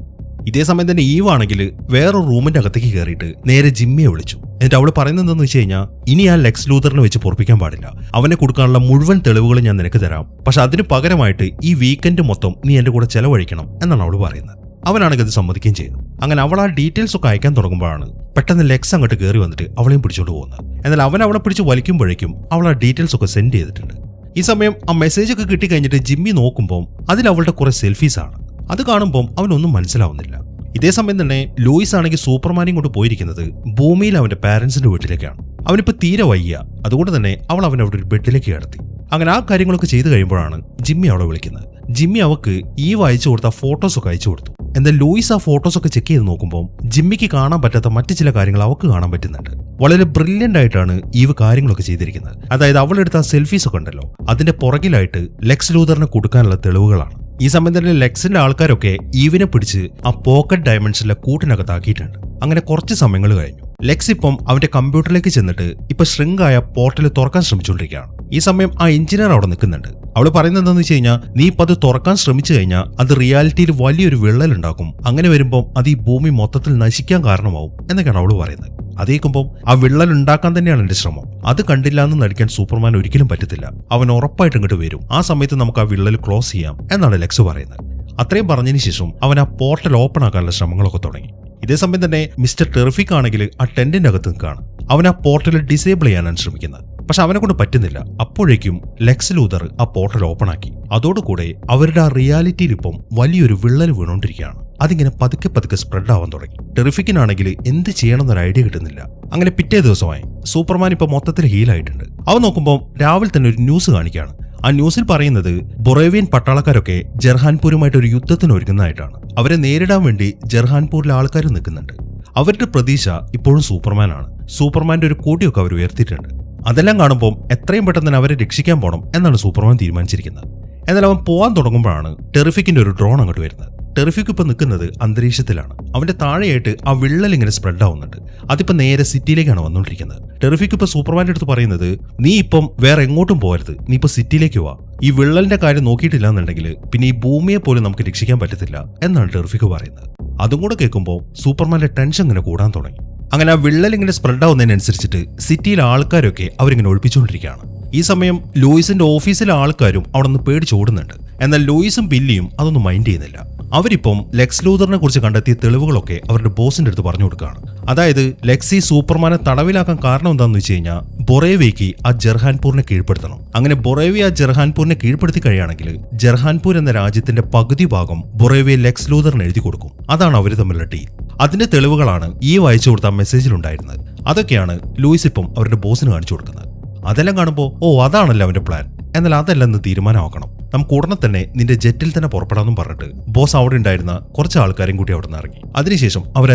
ഇതേ സമയം തന്നെ ഈവ് ആണെങ്കിൽ വേറൊരു റൂമിന്റെ അകത്തേക്ക് കയറിയിട്ട് നേരെ ജിമ്മിയെ വിളിച്ചു. എന്നിട്ട് അവൾ പറയുന്നത് എന്താണെന്ന് വെച്ച് കഴിഞ്ഞാൽ, ഇനി ആ ലെക്സ് ലൂതറിനെ വെച്ച് പൊറപ്പിക്കാൻ പാടില്ല. അവനെ കൊടുക്കാനുള്ള മുഴുവൻ തെളിവുകളും ഞാൻ നിനക്ക് തരാം. പക്ഷെ അതിന് പകരമായിട്ട് ഈ വീക്കെൻഡ് മൊത്തം നീ എന്റെ കൂടെ ചെലവഴിക്കണം എന്നാണ് അവൾ പറയുന്നത്. അവനാണെങ്കിൽ അത് സമ്മതിക്കുകയും ചെയ്തു. അങ്ങനെ അവൾ ആ ഡീറ്റെയിൽസ് ഒക്കെ അയക്കാൻ തുടങ്ങുമ്പോഴാണ് പെട്ടെന്ന് ലെക്സ് അങ്ങോട്ട് കയറി വന്നിട്ട് അവളെയും പിടിച്ചോണ്ട് പോകുന്നത്. എന്നാൽ അവൻ അവളെ പിടിച്ച് വലിക്കുമ്പോഴേക്കും അവൾ ആ ഡീറ്റെയിൽസ് ഒക്കെ സെൻഡ് ചെയ്തിട്ടുണ്ട്. ഈ സമയം ആ മെസ്സേജ് ഒക്കെ കിട്ടി കഴിഞ്ഞിട്ട് ജിമ്മി നോക്കുമ്പോൾ അതിൽ അവളുടെ കുറെ സെൽഫീസ് ആണ്. അത് കാണുമ്പോൾ അവനൊന്നും മനസ്സിലാവുന്നില്ല. ഇതേ സമയം തന്നെ ലൂയിസ് ആണെങ്കിൽ സൂപ്പർമാനെയും കൊണ്ട് പോയിരിക്കുന്നത് ഭൂമിയിൽ അവന്റെ പാരന്റ്സിന്റെ വീട്ടിലേക്കാണ്. അവനിപ്പോ തീരെ വയ്യ. അതുകൊണ്ട് തന്നെ അവൾ അവൻ അവിടെ ഒരു ബെഡിലേക്ക് കിടത്തി. അങ്ങനെ ആ കാര്യങ്ങളൊക്കെ ചെയ്തു കഴിയുമ്പോഴാണ് ജിമ്മി അവളെ വിളിക്കുന്നത്. ജിമ്മി അവക്ക് ഈവ് അയച്ചു കൊടുത്ത ഫോട്ടോസ് ഒക്കെ അയച്ചു കൊടുത്തു. എന്നാൽ ലൂയിസ് ആ ഫോട്ടോസ് ഒക്കെ ചെക്ക് ചെയ്ത് നോക്കുമ്പോൾ ജിമ്മിക്ക് കാണാൻ പറ്റാത്ത മറ്റു ചില കാര്യങ്ങൾ അവക്ക് കാണാൻ പറ്റുന്നുണ്ട്. വളരെ ബ്രില്യന്റ് ആയിട്ടാണ് ഈവ് കാര്യങ്ങളൊക്കെ ചെയ്തിരിക്കുന്നത്. അതായത് അവളെടുത്ത ആ സെൽഫീസ് ഒക്കെ ഉണ്ടല്ലോ, അതിന്റെ പുറകിലായിട്ട് ലെക്സ് ലൂതറിനെ കൊടുക്കാനുള്ള തെളിവുകളാണ്. ഈ സമയം തന്നെ ലെക്സിന്റെ ആൾക്കാരൊക്കെ ഈവിനെ പിടിച്ച് ആ പോക്കറ്റ് ഡയമണ്ട്സിലെ കൂട്ടിനകത്താക്കിയിട്ടുണ്ട്. അങ്ങനെ കുറച്ച് സമയങ്ങൾ കഴിഞ്ഞു. ലെക്സ് ഇപ്പം അവന്റെ കമ്പ്യൂട്ടറിലേക്ക് ചെന്നിട്ട് ഇപ്പൊ ഷ്രിങ്കായ പോർട്ടൽ തുറക്കാൻ ശ്രമിച്ചുകൊണ്ടിരിക്കുകയാണ്. ഈ സമയം ആ എഞ്ചിനീയർ അവിടെ നിൽക്കുന്നുണ്ട്. അവള് പറയുന്നത് എന്താണെന്ന് വെച്ച് കഴിഞ്ഞാൽ, നീ ഇപ്പൊ അത് തുറക്കാൻ ശ്രമിച്ചു കഴിഞ്ഞാൽ അത് റിയാലിറ്റിയിൽ വലിയൊരു വിള്ളൽ ഉണ്ടാക്കും. അങ്ങനെ വരുമ്പോൾ അത് ഈ ഭൂമി മൊത്തത്തിൽ നശിക്കാൻ കാരണമാവും എന്നൊക്കെയാണ് അവള് പറയുന്നത്. അതേക്കുമ്പോൾ ആ വിള്ളൽ ഉണ്ടാക്കാൻ തന്നെയാണ് എന്റെ ശ്രമം. അത് കണ്ടില്ല എന്ന് നടിക്കാൻ സൂപ്പർമാൻ ഒരിക്കലും പറ്റത്തില്ല. അവൻ ഉറപ്പായിട്ട് ഇങ്ങോട്ട് വരും. ആ സമയത്ത് നമുക്ക് ആ വിള്ളൽ ക്ലോസ് ചെയ്യാം എന്നാണ് ലെക്സ് പറയുന്നത്. അത്രയും പറഞ്ഞതിന് ശേഷം അവൻ ആ പോർട്ടൽ ഓപ്പൺ ആക്കാനുള്ള ശ്രമങ്ങളൊക്കെ തുടങ്ങി. ഇതേ സമയം തന്നെ മിസ്റ്റർ ടെറിഫിക് ആണെങ്കിൽ ആ ടെന്റിന്റെ അകത്ത് നിൽക്കുകയാണ്. അവൻ ആ പോർട്ടൽ ഡിസേബിൾ ചെയ്യാനാണ് ശ്രമിക്കുന്നത്. പക്ഷെ അവനെ കൊണ്ട് പറ്റുന്നില്ല. അപ്പോഴേക്കും ലെക്സ് ലൂതർ ആ പോർട്ടൽ ഓപ്പൺ ആക്കി. അതോടുകൂടെ അവരുടെ ആ റിയാലിറ്റിയിൽ ഇപ്പം വലിയൊരു വിള്ളൽ വീണോണ്ടിരിക്കുകയാണ്. അതിങ്ങനെ പതുക്കെ പതുക്കെ സ്പ്രെഡ് ആവാൻ തുടങ്ങി. ടെറിഫിക്കിനാണെങ്കിൽ എന്ത് ചെയ്യണമെന്നൊരു ഐഡിയ കിട്ടുന്നില്ല. അങ്ങനെ പിറ്റേ ദിവസമായി സൂപ്പർമാൻ ഇപ്പൊ മൊത്തത്തിൽ ഹീലായിട്ടുണ്ട്. അവൻ നോക്കുമ്പോൾ രാവിലെ തന്നെ ഒരു ന്യൂസ് കാണിക്കുകയാണ്. ആ ന്യൂസിൽ പറയുന്നത് ബൊറേവിയൻ പട്ടാളക്കാരൊക്കെ ജർഹാൻപൂരുമായിട്ട് ഒരു യുദ്ധത്തിന് ഒരുങ്ങുന്നതായിട്ടാണ്. അവരെ നേരിടാൻ വേണ്ടി ജർഹാൻപൂരിലെ ആൾക്കാർ നിൽക്കുന്നുണ്ട്. അവരുടെ പ്രതീക്ഷ ഇപ്പോഴും സൂപ്പർമാനാണ്. സൂപ്പർമാന്റെ ഒരു കൊടിയൊക്കെ അവർ ഉയർത്തിയിട്ടുണ്ട്. അതെല്ലാം കാണുമ്പോൾ എത്രയും പെട്ടെന്ന് തന്നെ അവരെ രക്ഷിക്കാൻ പോകണം എന്നാണ് സൂപ്പർമാൻ തീരുമാനിച്ചിരിക്കുന്നത്. എന്നാൽ അവൻ പോകാൻ തുടങ്ങുമ്പോഴാണ് ടെറിഫിക്കിന്റെ ഒരു ഡ്രോൺ അങ്ങോട്ട് വരുന്നത്. ടെറിഫിക് ഇപ്പൊ നിൽക്കുന്നത് അന്തരീക്ഷത്തിലാണ്. അവന്റെ താഴെയായിട്ട് ആ വിള്ളൽ ഇങ്ങനെ സ്പ്രെഡ് ആവുന്നുണ്ട്. അതിപ്പോ നേരെ സിറ്റിയിലേക്കാണ് വന്നുകൊണ്ടിരിക്കുന്നത്. ടെറിഫിക് ഇപ്പൊ സൂപ്പർമാന്റെ അടുത്ത് പറയുന്നത്, നീ ഇപ്പം വേറെ എങ്ങോട്ടും പോകരുത്, നീ ഇപ്പൊ സിറ്റിയിലേക്ക് വാ. ഈ വിള്ളലിന്റെ കാര്യം നോക്കിയിട്ടില്ല എന്നുണ്ടെങ്കിൽ പിന്നെ ഈ ഭൂമിയെ പോലും നമുക്ക് രക്ഷിക്കാൻ പറ്റത്തില്ല എന്നാണ് ടെറിഫിക് പറയുന്നത്. അതും കൂടെ കേൾക്കുമ്പോൾ സൂപ്പർമാന്റെ ടെൻഷൻ ഇങ്ങനെ കൂടാൻ തുടങ്ങി. അങ്ങനെ ആ വിള്ളൽ ഇങ്ങനെ സ്പ്രെഡ് ആവുന്നതിനനുസരിച്ചിട്ട് സിറ്റിയിലെ ആൾക്കാരൊക്കെ അവരിങ്ങനെ ഒളിപ്പിച്ചുകൊണ്ടിരിക്കുകയാണ്. ഈ സമയം ലൂയിസിന്റെ ഓഫീസിലെ ആൾക്കാരും അവിടെ നിന്ന് പേടിച്ചോടുന്നുണ്ട്. എന്നാൽ ലൂയിസും ബില്ലിയും അതൊന്നും മൈൻഡ് ചെയ്യുന്നില്ല. അവരിപ്പം ലെക്സ് ലൂതറിനെ കുറിച്ച് കണ്ടെത്തിയ തെളിവുകളൊക്കെ അവരുടെ ബോസിന്റെ അടുത്ത് പറഞ്ഞു കൊടുക്കുകയാണ്. അതായത് ലെക്സി സൂപ്പർമാനെ തടവിലാക്കാൻ കാരണം എന്താണെന്ന് വെച്ച് കഴിഞ്ഞാൽ ബൊറേവിയയ്ക്ക് ആ ജർഹാൻപൂരിനെ കീഴ്പ്പെടുത്തണം. അങ്ങനെ ബൊറേവിയ ആ ജർഹാൻപൂരിനെ കീഴ്പ്പെടുത്തി കഴിയുകയാണെങ്കിൽ ജർഹാൻപൂർ എന്ന രാജ്യത്തിന്റെ പകുതി ഭാഗം ബൊറേവിയ ലെക്സ് ലൂതറിന് എഴുതി കൊടുക്കും. അതാണ് അവർ തമ്മിലുള്ള ഡീൽ. അതിന്റെ തെളിവുകളാണ് ഈ വായിച്ചു കൊടുത്ത മെസ്സേജിലുണ്ടായിരുന്നത്. അതൊക്കെയാണ് ലൂയിസ് ഇപ്പം അവരുടെ ബോസിന് കാണിച്ചു കൊടുക്കുന്നത്. അതെല്ലാം കാണുമ്പോൾ അതാണല്ലോ അവന്റെ പ്ലാൻ. എന്നാൽ അതല്ലെന്ന് തീരുമാനമാക്കണം. നമുക്ക് ഉടനെ തന്നെ നിന്റെ ജെറ്റിൽ തന്നെ പുറപ്പെടാമെന്നും പറഞ്ഞിട്ട് ബോസ് അവിടെ ഉണ്ടായിരുന്ന കുറച്ച് ആൾക്കാരും കൂടി അവിടെ നിന്ന് ഇറങ്ങി. അതിനുശേഷം അവർ ആ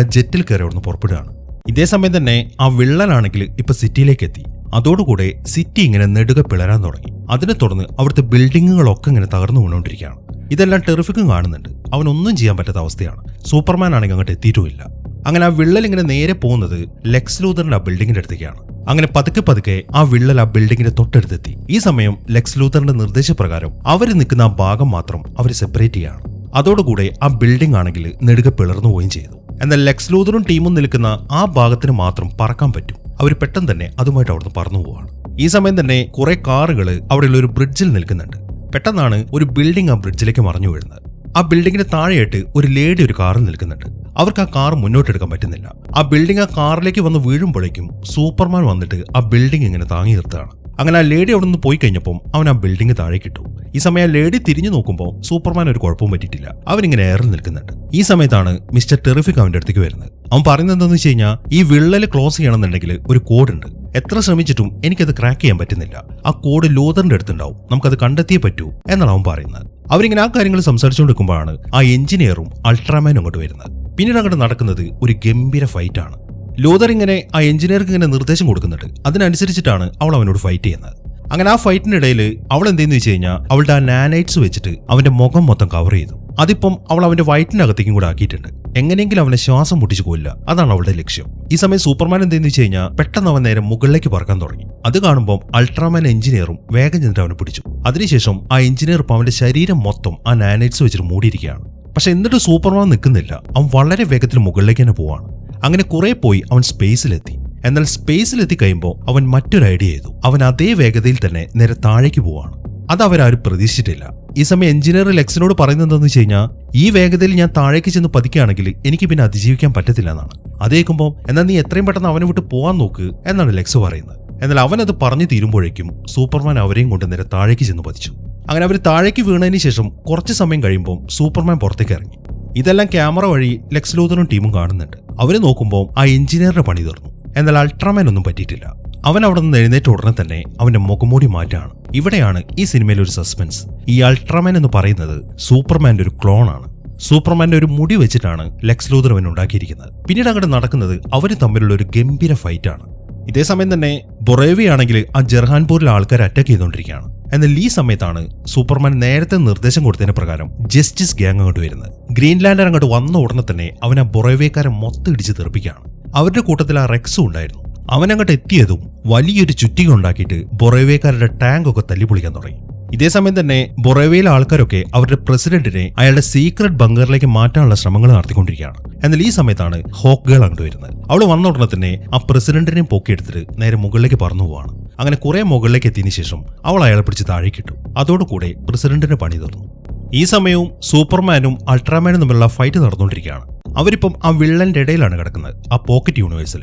ജെറ്റിൽ കയറി അവിടെ നിന്ന് പുറപ്പെടുകയാണ്. ഇതേ സമയം തന്നെ ആ വിള്ളലാണെങ്കിൽ ഇപ്പൊ സിറ്റിയിലേക്ക് എത്തി. അതോടുകൂടെ സിറ്റി ഇങ്ങനെ നെടുക പിളരാൻ തുടങ്ങി. അതിനെ തുടർന്ന് അവിടുത്തെ ബിൽഡിങ്ങുകളൊക്കെ ഇങ്ങനെ തകർന്നു വീണുകൊണ്ടിരിക്കുകയാണ്. ഇതെല്ലാം ടെറിഫിക്കും കാണുന്നുണ്ട്. അവനൊന്നും ചെയ്യാൻ പറ്റാത്ത അവസ്ഥയാണ്. സൂപ്പർമാൻ ആണെങ്കിൽ അങ്ങോട്ട് എത്തിയിട്ടുമില്ല. അങ്ങനെ ആ വിള്ളൽ ഇങ്ങനെ നേരെ പോകുന്നത് ലെക്സ് ലൂതറിന്റെ ആ ബിൽഡിങ്ങിന്റെ അടുത്തേക്കാണ്. അങ്ങനെ പതുക്കെ പതുക്കെ ആ വിള്ളൽ ആ ബിൽഡിങ്ങിന്റെ തൊട്ടടുത്തെത്തി. ഈ സമയം ലെക്സ് ലൂതറിന്റെ നിർദ്ദേശപ്രകാരം അവർ നിൽക്കുന്ന ആ ഭാഗം മാത്രം അവർ സെപ്പറേറ്റ് ചെയ്യാണ്. അതോടുകൂടെ ആ ബിൽഡിംഗ് ആണെങ്കിൽ നെടുക പിളർന്നു പോവുകയും ചെയ്തു. എന്നാൽ ലെക്സ് ലൂതറും ടീമും നിൽക്കുന്ന ആ ഭാഗത്തിന് മാത്രം പറക്കാൻ പറ്റും. അവർ പെട്ടെന്ന് തന്നെ അതുമായിട്ട് അവിടുന്ന് പറന്നു പോവാണ്. ഈ സമയം തന്നെ കുറെ കാറുകൾ അവിടെയുള്ള ഒരു ബ്രിഡ്ജിൽ നിൽക്കുന്നുണ്ട്. പെട്ടെന്നാണ് ഒരു ബിൽഡിംഗ് ആ ബ്രിഡ്ജിലേക്ക് മറിഞ്ഞു വീഴുന്നത്. ആ ബിൽഡിങ്ങിന് താഴെയായിട്ട് ഒരു ലേഡി ഒരു കാറിൽ നിൽക്കുന്നുണ്ട്. അവർക്ക് ആ കാർ മുന്നോട്ടെടുക്കാൻ പറ്റുന്നില്ല. ആ ബിൽഡിംഗ് ആ കാറിലേക്ക് വന്ന് വീഴുമ്പോഴേക്കും സൂപ്പർമാൻ വന്നിട്ട് ആ ബിൽഡിംഗ് ഇങ്ങനെ താങ്ങി നിർത്തുകയാണ്. അങ്ങനെ ആ ലേഡി അവിടെ നിന്ന് പോയി കഴിഞ്ഞപ്പോൾ അവൻ ആ ബിൽഡിംഗ് താഴെ കിട്ടും. ഈ സമയം ആ ലേഡി തിരിഞ്ഞു നോക്കുമ്പോൾ സൂപ്പർമാൻ ഒരു കുഴപ്പവും പറ്റിയിട്ടില്ല. അവനിങ്ങനെ എയറിൽ നിൽക്കുന്നുണ്ട്. ഈ സമയത്താണ് മിസ്റ്റർ ടെറിഫിക് അവന്റെ അടുത്തേക്ക് വരുന്നത്. അവൻ പറയുന്നത് എന്താണെന്ന് വെച്ച് കഴിഞ്ഞാൽ, ഈ വിള്ളൽ ക്ലോസ് ചെയ്യണമെന്നുണ്ടെങ്കിൽ ഒരു കോഡ് ഉണ്ട്. എത്ര ശ്രമിച്ചിട്ടും എനിക്കത് ക്രാക്ക് ചെയ്യാൻ പറ്റുന്നില്ല. ആ കോഡ് ലൂതറിന്റെ അടുത്തുണ്ടാവും. നമുക്കത് കണ്ടെത്തിയേ പറ്റൂ എന്നാണ് അവൻ പറയുന്നത്. അവരിങ്ങനെ ആ കാര്യങ്ങൾ സംസാരിച്ചുകൊണ്ടിരിക്കുമ്പോഴാണ് ആ എഞ്ചിനീയറും അൾട്രാമാനും അങ്ങോട്ട് വരുന്നത്. പിന്നീട് അങ്ങോട്ട് നടക്കുന്നത് ഒരു ഗംഭീര ഫൈറ്റ് ആണ്. ലൂതർ ഇങ്ങനെ ആ എഞ്ചിനീയർക്ക് ഇങ്ങനെ നിർദ്ദേശം കൊടുക്കുന്നുണ്ട്. അതിനനുസരിച്ചിട്ടാണ് അവൾ അവനോട് ഫൈറ്റ് ചെയ്യുന്നത്. അങ്ങനെ ആ ഫൈറ്റിനിടയിൽ അവൾ എന്തെന്ന് വെച്ച് കഴിഞ്ഞാൽ അവളുടെ ആ നാനൈറ്റ്സ് വെച്ചിട്ട് അവന്റെ മുഖം മൊത്തം കവർ ചെയ്തു. അതിപ്പം അവൾ അവന്റെ വയറ്റിനകത്തേക്കും കൂടെ ആക്കിയിട്ടുണ്ട്. എങ്ങനെയെങ്കിലും അവനെ ശ്വാസം മുട്ടിച്ചു കൊല്ലുക, അതാണ് അവളുടെ ലക്ഷ്യം. ഈ സമയം സൂപ്പർമാൻ എന്തെന്ന് വെച്ച് കഴിഞ്ഞാൽ പെട്ടെന്ന് അവൻ നേരെ മുകളിലേക്ക് പറക്കാൻ തുടങ്ങി. അത് കാണുമ്പോൾ അൾട്രാമാൻ എഞ്ചിനീയറും വേഗം ചെന്നിട്ട് അവനെ പിടിച്ചു. അതിനുശേഷം ആ എഞ്ചിനീയർ ഇപ്പം അവന്റെ ശരീരം മൊത്തം ആ നാനൈറ്റ്സ് വെച്ചിട്ട് മൂടിയിരിക്കുകയാണ്. പക്ഷെ എന്നിട്ട് സൂപ്പർമാൻ നിൽക്കുന്നില്ല. അവൻ വളരെ വേഗത്തിൽ മുകളിലേക്ക് തന്നെ പോവാണ്. അങ്ങനെ കുറെ പോയി അവൻ സ്പേസിലെത്തി. എന്നാൽ സ്പേസിലെത്തി കഴിയുമ്പോൾ അവൻ മറ്റൊരു ഐഡിയ ചെയ്തു. അവൻ അതേ വേഗതയിൽ തന്നെ നേരെ താഴേക്ക് പോവാണ്. അത് അവരാരും പ്രതീക്ഷിച്ചിട്ടില്ല. ഈ സമയം എഞ്ചിനീയർ ലെക്സിനോട് പറയുന്നത് എന്താണെന്ന് വെച്ച് കഴിഞ്ഞാൽ, ഈ വേഗതയിൽ ഞാൻ താഴേക്ക് ചെന്ന് പതിക്കുകയാണെങ്കിൽ എനിക്ക് പിന്നെ അതിജീവിക്കാൻ പറ്റത്തില്ല എന്നാണ്. അത് കേൾക്കുമ്പോൾ എന്നാൽ നീ എത്രയും പെട്ടെന്ന് അവനെ വിട്ട് പോകാൻ നോക്ക് എന്നാണ് ലെക്സ് പറയുന്നത്. എന്നാൽ അവൻ അത് പറഞ്ഞു തീരുമ്പോഴേക്കും സൂപ്പർമാൻ അവരെയും കൊണ്ട് നേരെ താഴേക്ക് ചെന്ന് പതിച്ചു. അങ്ങനെ അവർ താഴേക്ക് വീണതിന് ശേഷം കുറച്ച് സമയം കഴിയുമ്പോൾ സൂപ്പർമാൻ പുറത്തേക്ക് ഇറങ്ങി. ഇതെല്ലാം ക്യാമറ വഴി ലെക്സ് ലൂതറും ടീമും കാണുന്നുണ്ട്. അവര് നോക്കുമ്പോൾ ആ എഞ്ചിനീയറുടെ പണി തീർന്നു. എന്നാൽ അൾട്രാമാൻ ഒന്നും പറ്റിയിട്ടില്ല. അവൻ അവിടെ നിന്ന് എഴുന്നേറ്റ ഉടനെ തന്നെ അവന്റെ മുഖംമൂടി മാറ്റാണ്. ഇവിടെയാണ് ഈ സിനിമയിലെ ഒരു സസ്പെൻസ്. ഈ അൾട്രാമാൻ എന്ന് പറയുന്നത് സൂപ്പർമാന്റെ ഒരു ക്ലോൺ ആണ്. സൂപ്പർമാന്റെ ഒരു മുടി വെച്ചിട്ടാണ് ലെക്സ് ലൂതർ അവൻ ഉണ്ടാക്കിയിരിക്കുന്നത്. പിന്നീട് അങ്ങോട്ട് നടക്കുന്നത് അവർ തമ്മിലുള്ള ഒരു ഗംഭീര ഫൈറ്റ് ആണ്. ഇതേ സമയം തന്നെ ബൊറേവി ആണെങ്കിൽ ആ ജർഹാൻപൂരിലെ ആൾക്കാരെ അറ്റാക്ക് ചെയ്തുകൊണ്ടിരിക്കുകയാണ്. എന്നാൽ ഈ സമയത്താണ് സൂപ്പർമാൻ നേരത്തെ നിർദ്ദേശം കൊടുത്തതിന് പ്രകാരം ജസ്റ്റിസ് ഗ്യാങ് അങ്ങോട്ട് വരുന്നത്. ഗ്രീൻലാൻഡർ അങ്ങോട്ട് വന്ന ഉടനെ തന്നെ അവൻ ആ ബൊറേവിയക്കാരെ മൊത്തം ഇടിച്ച് തെറിപ്പിക്കുകയാണ്. അവരുടെ കൂട്ടത്തിൽ ആ റെക്സും ഉണ്ടായിരുന്നു. അവൻ അങ്ങോട്ട് എത്തിയതും വലിയൊരു ചുറ്റിക ഉണ്ടാക്കിയിട്ട് ബൊറേവിയക്കാരുടെ ടാങ്ക് ഒക്കെ തല്ലിപ്പൊളിക്കാൻ തുടങ്ങി. ഇതേ സമയം തന്നെ ബൊറേവിയയിലെ ആൾക്കാരൊക്കെ അവരുടെ പ്രസിഡന്റിനെ അയാളുടെ സീക്രട്ട് ബങ്കറിലേക്ക് മാറ്റാനുള്ള ശ്രമങ്ങൾ നടത്തിക്കൊണ്ടിരിക്കുകയാണ്. എന്നാൽ ഈ സമയത്താണ് ഹോക്ക് ഗേൾ അങ്ങോട്ട് വരുന്നത്. അവൾ വന്ന ഉടനെ തന്നെ ആ പ്രസിഡന്റിനെയും പൊക്കിയെടുത്തിട്ട് നേരെ മുകളിലേക്ക് പറന്നു പോവാണ്. അങ്ങനെ കുറെ മുകളിലേക്ക് എത്തിയതിനു ശേഷം അവൾ അയാളെ പിടിച്ച് താഴേക്കിട്ടു. അതോടുകൂടെ പ്രസിഡന്റിന്റെ പണി തീർന്നു. ഈ സമയവും സൂപ്പർമാനും അൾട്രാമാനും തമ്മിലുള്ള ഫൈറ്റ് നടന്നുകൊണ്ടിരിക്കുകയാണ്. അവരിപ്പം ആ വിള്ളന്റെ ഇടയിലാണ് കിടക്കുന്നത്, ആ പോക്കറ്റ് യൂണിവേഴ്സിൽ.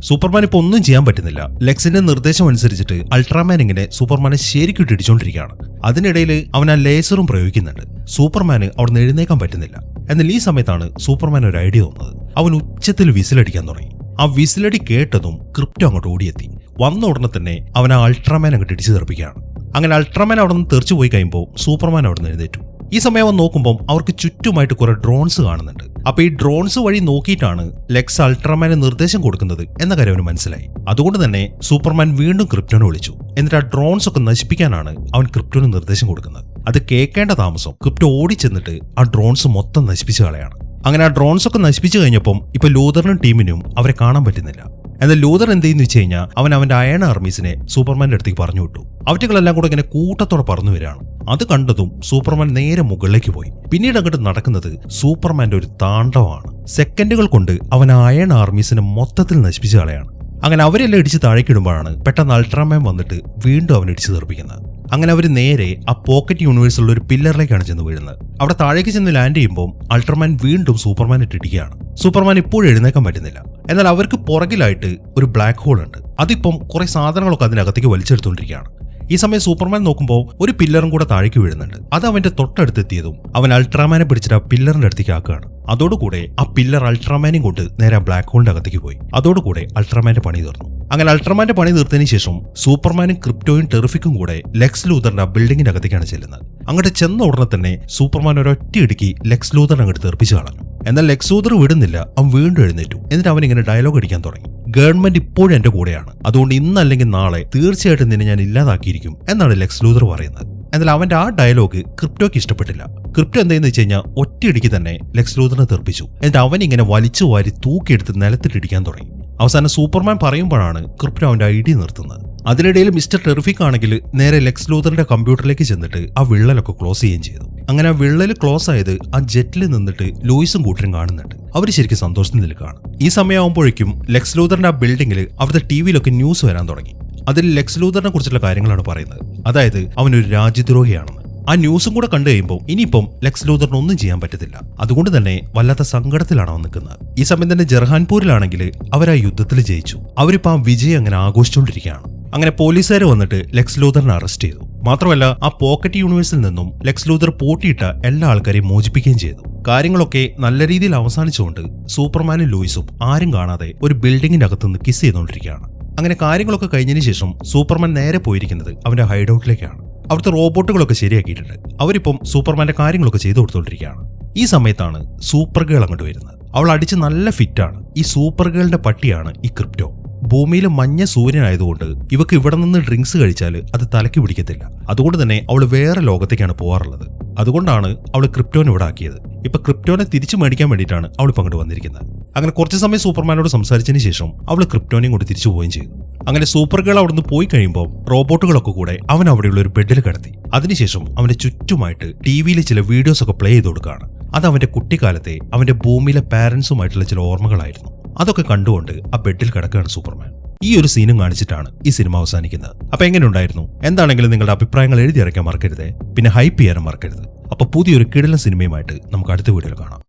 സൂപ്പർമാൻ ഇപ്പൊ ഒന്നും ചെയ്യാൻ പറ്റുന്നില്ല. ലെക്സിന്റെ നിർദ്ദേശം അനുസരിച്ചിട്ട് അൾട്രാമാൻ ഇങ്ങനെ സൂപ്പർമാനെ ശരിക്കും ഇടിച്ചോണ്ടിരിക്കുകയാണ്. അതിനിടയിൽ അവൻ ആ ലേസറും പ്രയോഗിക്കുന്നുണ്ട്. സൂപ്പർമാന് അവിടെ നിന്ന് എഴുന്നേക്കാൻ പറ്റുന്നില്ല. എന്നാൽ ഈ സമയത്താണ് സൂപ്പർമാൻ ഒരു ഐഡിയ വന്നത്. അവൻ ഉച്ചത്തിൽ വിസിലടിക്കാൻ തുടങ്ങി. ആ വിസിലടി കേട്ടതും ക്രിപ്റ്റോ അങ്ങോട്ട് ഓടിയെത്തി. വന്ന ഉടനെ തന്നെ അവൻ ആ അൾട്രാമാൻ അങ്ങോട്ട് ഇടിച്ചു തെറിപ്പിക്കുകയാണ്. അങ്ങനെ അൾട്രാമാൻ അവിടെ നിന്ന് തെറിച്ചു പോയി കഴിയുമ്പോൾ സൂപ്പർമാൻ അവിടെ നിന്ന് എഴുന്നേറ്റു. ഈ സമയം അവൻ നോക്കുമ്പോൾ അവർക്ക് ചുറ്റുമായിട്ട് കുറെ ഡ്രോൺസ് കാണുന്നുണ്ട്. അപ്പൊ ഈ ഡ്രോൺസ് വഴി നോക്കിയിട്ടാണ് ലെക്സ് അൾട്രാമാന് നിർദ്ദേശം കൊടുക്കുന്നത് എന്ന കാര്യം അവന് മനസ്സിലായി. അതുകൊണ്ട് തന്നെ സൂപ്പർമാൻ വീണ്ടും ക്രിപ്റ്റോനെ വിളിച്ചു. എന്നിട്ട് ആ ഡ്രോൺസ് ഒക്കെ നശിപ്പിക്കാനാണ് അവൻ ക്രിപ്റ്റോന് നിർദ്ദേശം കൊടുക്കുന്നത്. അത് കേൾക്കേണ്ട താമസം ക്രിപ്റ്റോ ഓടിച്ചെന്നിട്ട് ആ ഡ്രോൺസ് മൊത്തം നശിപ്പിച്ചു കളയാണ്. അങ്ങനെ ആ ഡ്രോൺസ് ഒക്കെ നശിപ്പിച്ചു കഴിഞ്ഞപ്പം ഇപ്പൊ ലൂതറിനും ടീമിനും അവരെ കാണാൻ പറ്റുന്നില്ല. എന്നാൽ ലൂതർ എന്ത് ചെയ്യുന്നു വെച്ച് കഴിഞ്ഞാൽ അവൻ അവന്റെ അയൺ ആർമീസിനെ സൂപ്പർമാന്റെ അടുത്തേക്ക് പറഞ്ഞു വിട്ടു. അവറ്റകളെല്ലാം കൂടെ ഇങ്ങനെ കൂട്ടത്തോടെ പറന്നു വരികയാണ്. അത് കണ്ടതും സൂപ്പർമാൻ നേരെ മുകളിലേക്ക് പോയി. പിന്നീട് അങ്ങോട്ട് നടക്കുന്നത് സൂപ്പർമാന്റെ ഒരു താണ്ഡവമാണ്. സെക്കൻഡുകൾ കൊണ്ട് അവൻ ആ അയൺ ആർമീസിനെ മൊത്തത്തിൽ നശിപ്പിച്ചു കളയാണ്. അങ്ങനെ അവരെല്ലാം ഇടിച്ച് താഴേക്കിടുമ്പോഴാണ് പെട്ടെന്ന് അൾട്രാമാൻ വന്നിട്ട് വീണ്ടും അവൻ ഇടിച്ചു തെറിപ്പിക്കുന്നത്. അങ്ങനെ അവർ നേരെ ആ പോക്കറ്റ് യൂണിവേഴ്സിലുള്ള ഒരു പില്ലറിലേക്കാണ് ചെന്ന് വീഴുന്നത്. അവിടെ താഴേക്ക് ചെന്ന് ലാൻഡ് ചെയ്യുമ്പോൾ അൾട്രാമാൻ വീണ്ടും സൂപ്പർമാൻ ഇട്ടിരിക്കുകയാണ്. സൂപ്പർമാൻ ഇപ്പോഴും എഴുന്നേക്കാൻ പറ്റുന്നില്ല. എന്നാൽ അവർക്ക് പുറകിലായിട്ട് ഒരു ബ്ലാക്ക് ഹോൾ ഉണ്ട്. അതിപ്പം കുറെ സാധനങ്ങളൊക്കെ അതിനകത്തേക്ക് വലിച്ചെടുത്തുകൊണ്ടിരിക്കുകയാണ്. ഈ സമയം സൂപ്പർമാൻ നോക്കുമ്പോൾ ഒരു പില്ലറും കൂടെ താഴേക്ക് വീഴുന്നുണ്ട്. അത് അവന്റെ തൊട്ടടുത്തെത്തിയതും അവൻ അൾട്രാമാനെ പിടിച്ചിട്ട് ആ പില്ലറിന്റെ അടുത്തേക്ക് ആക്കുകയാണ്. അതോടുകൂടെ ആ പില്ലർ അൾട്രാമാനെയും കൊണ്ട് നേരെ ആ ബ്ലാക്ക് ഹോളിന്റെ അകത്തേക്ക് പോയി. അതോടുകൂടെ അൾട്രാമാന്റെ പണി തീർന്നു. അങ്ങനെ അൾട്രാമാന്റെ പണി തീർത്തതിന് ശേഷം സൂപ്പർമാനും ക്രിപ്റ്റോയും ടെറിഫിക്കും കൂടെ ലെക്സ് ലൂതറിന്റെ ആ ബിൽഡിങ്ങിന്റെ അകത്തേക്കാണ് ചെല്ലുന്നത്. അങ്ങോട്ട് ചെന്ന ഉടനെ തന്നെ സൂപ്പർമാൻ ഒരൊറ്റ ഇടുക്കി ലെക്സ് ലൂതറിനെ അങ്ങോട്ട് തെറിപ്പിച്ചു കളഞ്ഞു. എന്നാൽ ലെക്സ് ലൂതർ വിടുന്നില്ല. അവൻ വീണ്ടും എഴുന്നേറ്റു. എന്നിട്ട് അവൻ ഇങ്ങനെ ഡയലോഗ് അടിക്കാൻ തുടങ്ങി. ഗവൺമെന്റ് ഇപ്പോഴും എന്റെ കൂടെയാണ്, അതുകൊണ്ട് ഇന്നല്ലെങ്കിൽ നാളെ തീർച്ചയായിട്ടും നിന്നെ ഞാൻ ഇല്ലാതാക്കിയിരിക്കും എന്നാണ് ലെക്സ് ലൂതർ പറയുന്നത്. എന്നാൽ അവന്റെ ആ ഡയലോഗ് ക്രിപ്റ്റോക്ക് ഇഷ്ടപ്പെട്ടില്ല. ക്രിപ്റ്റോ എന്തായെന്ന് വെച്ച് കഴിഞ്ഞാൽ ഒറ്റയിടിക്ക് തന്നെ ലെക്സ് ലൂതറിനെ തെറിപ്പിച്ചു. എന്നിട്ട് അവൻ ഇങ്ങനെ വലിച്ചു വാരി തൂക്കിയെടുത്ത് നിലത്തിട്ടിടിക്കാൻ തുടങ്ങി. അവസാനം സൂപ്പർമാൻ പറയുമ്പോഴാണ് ക്രിപ്റ്റോ അവന്റെ ഐഡിയ നിർത്തുന്നത്. അതിനിടയിൽ മിസ്റ്റർ ടെറിഫിക് ആണെങ്കിൽ നേരെ ലെക്സ് ലൂതറിന്റെ കമ്പ്യൂട്ടറിലേക്ക് ചെന്നിട്ട് ആ വിള്ളലൊക്കെ ക്ലോസ് ചെയ്യുകയും ചെയ്തു. അങ്ങനെ ആ വിള്ളൽ ക്ലോസ് ആയത് ആ ജെറ്റിൽ നിന്നിട്ട് ലൂയിസും കൂട്ടരും കാണുന്നുണ്ട്. അവർ ശരിക്കും സന്തോഷത്തിൽ നിൽക്കുകയാണ്. ഈ സമയമാകുമ്പോഴേക്കും ലെക്സ് ലൂതറിന്റെ ആ ബിൽഡിങ്ങിൽ അവിടുത്തെ ടിവിയിലൊക്കെ ന്യൂസ് വരാൻ തുടങ്ങി. അതിൽ ലെക്സ് ലൂതറിനെ കുറിച്ചുള്ള കാര്യങ്ങളാണ് പറയുന്നത്. അതായത് അവനൊരു രാജ്യദ്രോഹിയാണെന്ന്. ആ ന്യൂസും കൂടെ കണ്ടു കഴിയുമ്പോൾ ഇനിയിപ്പം ലെക്സ് ലൂതറിന് ഒന്നും ചെയ്യാൻ പറ്റത്തില്ല. അതുകൊണ്ട് തന്നെ വല്ലാത്ത സങ്കടത്തിലാണ് അവൻ നിൽക്കുന്നത്. ഈ സമയം തന്നെ ജർഹാൻപൂരിലാണെങ്കിൽ അവർ ആ യുദ്ധത്തിൽ ജയിച്ചു. അവരിപ്പോൾ ആ വിജയം അങ്ങനെ ആഘോഷിച്ചുകൊണ്ടിരിക്കുകയാണ്. അങ്ങനെ പോലീസുകാർ വന്നിട്ട് ലെക്സ് ലൂതറിനെ അറസ്റ്റ് ചെയ്തു. മാത്രമല്ല ആ പോക്കറ്റ് യൂണിവേഴ്സിൽ നിന്നും ലെക്സ് ലൂതർ പൂട്ടിയിട്ട എല്ലാ ആൾക്കാരെയും മോചിപ്പിക്കുകയും ചെയ്തു. കാര്യങ്ങളൊക്കെ നല്ല രീതിയിൽ അവസാനിച്ചുകൊണ്ട് സൂപ്പർമാനും ലൂയിസും ആരും കാണാതെ ഒരു ബിൽഡിങ്ങിന്റെ അകത്തുനിന്ന് കിസ് ചെയ്തുകൊണ്ടിരിക്കുകയാണ്. അങ്ങനെ കാര്യങ്ങളൊക്കെ കഴിഞ്ഞതിന് ശേഷം സൂപ്പർമാൻ നേരെ പോയിരിക്കുന്നത് അവന്റെ ഹൈഡ് ഔട്ടിലേക്കാണ്. അവിടുത്തെ റോബോട്ടുകളൊക്കെ ശരിയാക്കിയിട്ടുണ്ട്. അവരിപ്പം സൂപ്പർമാന്റെ കാര്യങ്ങളൊക്കെ ചെയ്തു കൊടുത്തുകൊണ്ടിരിക്കുകയാണ്. ഈ സമയത്താണ് സൂപ്പർ ഗേൾ അങ്ങോട്ട് വരുന്നത്. അവൾ അടിച്ച് നല്ല ഫിറ്റാണ്. ഈ സൂപ്പർ ഗേളിന്റെ പട്ടിയാണ് ഈ ക്രിപ്റ്റോ. ഭൂമിയിൽ മഞ്ഞ സൂര്യനായതുകൊണ്ട് ഇവക്ക് ഇവിടെ നിന്ന് ഡ്രിങ്ക്സ് കഴിച്ചാൽ അത് തലയ്ക്ക് പിടിക്കത്തില്ല. അതുകൊണ്ട് തന്നെ അവൾ വേറെ ലോകത്തേക്കാണ് പോകാറുള്ളത്. അതുകൊണ്ടാണ് അവൾ ക്രിപ്റ്റോനെ ഇവിടെ ആക്കിയത്. ഇപ്പൊ ക്രിപ്റ്റോനെ തിരിച്ചു മേടിക്കാൻ വേണ്ടിയിട്ടാണ് അവൾ ഇപ്പൊ അങ്ങോട്ട് വന്നിരിക്കുന്നത്. അങ്ങനെ കുറച്ച് സമയം സൂപ്പർമാനോട് സംസാരിച്ചതിന് ശേഷം അവൾ ക്രിപ്റ്റോനെയും കൊണ്ട് തിരിച്ചു പോവുകയും ചെയ്തു. അങ്ങനെ സൂപ്പർ ഗേൾ അവിടുന്ന് പോയി കഴിയുമ്പോൾ റോബോട്ടുകളൊക്കെ കൂടെ അവൻ അവിടെയുള്ള ഒരു ബെഡിൽ കിടത്തി. അതിനുശേഷം അവന്റെ ചുറ്റുമായിട്ട് ടിവിയിൽ ചില വീഡിയോസ് ഒക്കെ പ്ലേ ചെയ്ത് കൊടുക്കുകയാണ്. അത് അവന്റെ കുട്ടിക്കാലത്തെ അവന്റെ ഭൂമിയിലെ പാരന്റ്സുമായിട്ടുള്ള ചില ഓർമ്മകളായിരുന്നു. അതൊക്കെ കണ്ടുകൊണ്ട് ആ ബെഡിൽ കിടക്കുകയാണ് സൂപ്പർമാൻ. ഈ ഒരു സീനും കാണിച്ചിട്ടാണ് ഈ സിനിമ അവസാനിക്കുന്നത്. അപ്പൊ എങ്ങനെ ഉണ്ടായിരുന്നു? എന്താണെങ്കിലും നിങ്ങളുടെ അഭിപ്രായങ്ങൾ എഴുതി അറിയിക്കാൻ മറക്കരുത്. പിന്നെ ഹൈപ്പ് ചെയ്യാനും മറക്കരുത്. അപ്പൊ പുതിയൊരു കിടിലൻ സിനിമയുമായിട്ട് നമുക്ക് അടുത്ത വീഡിയോയിൽ കാണാം.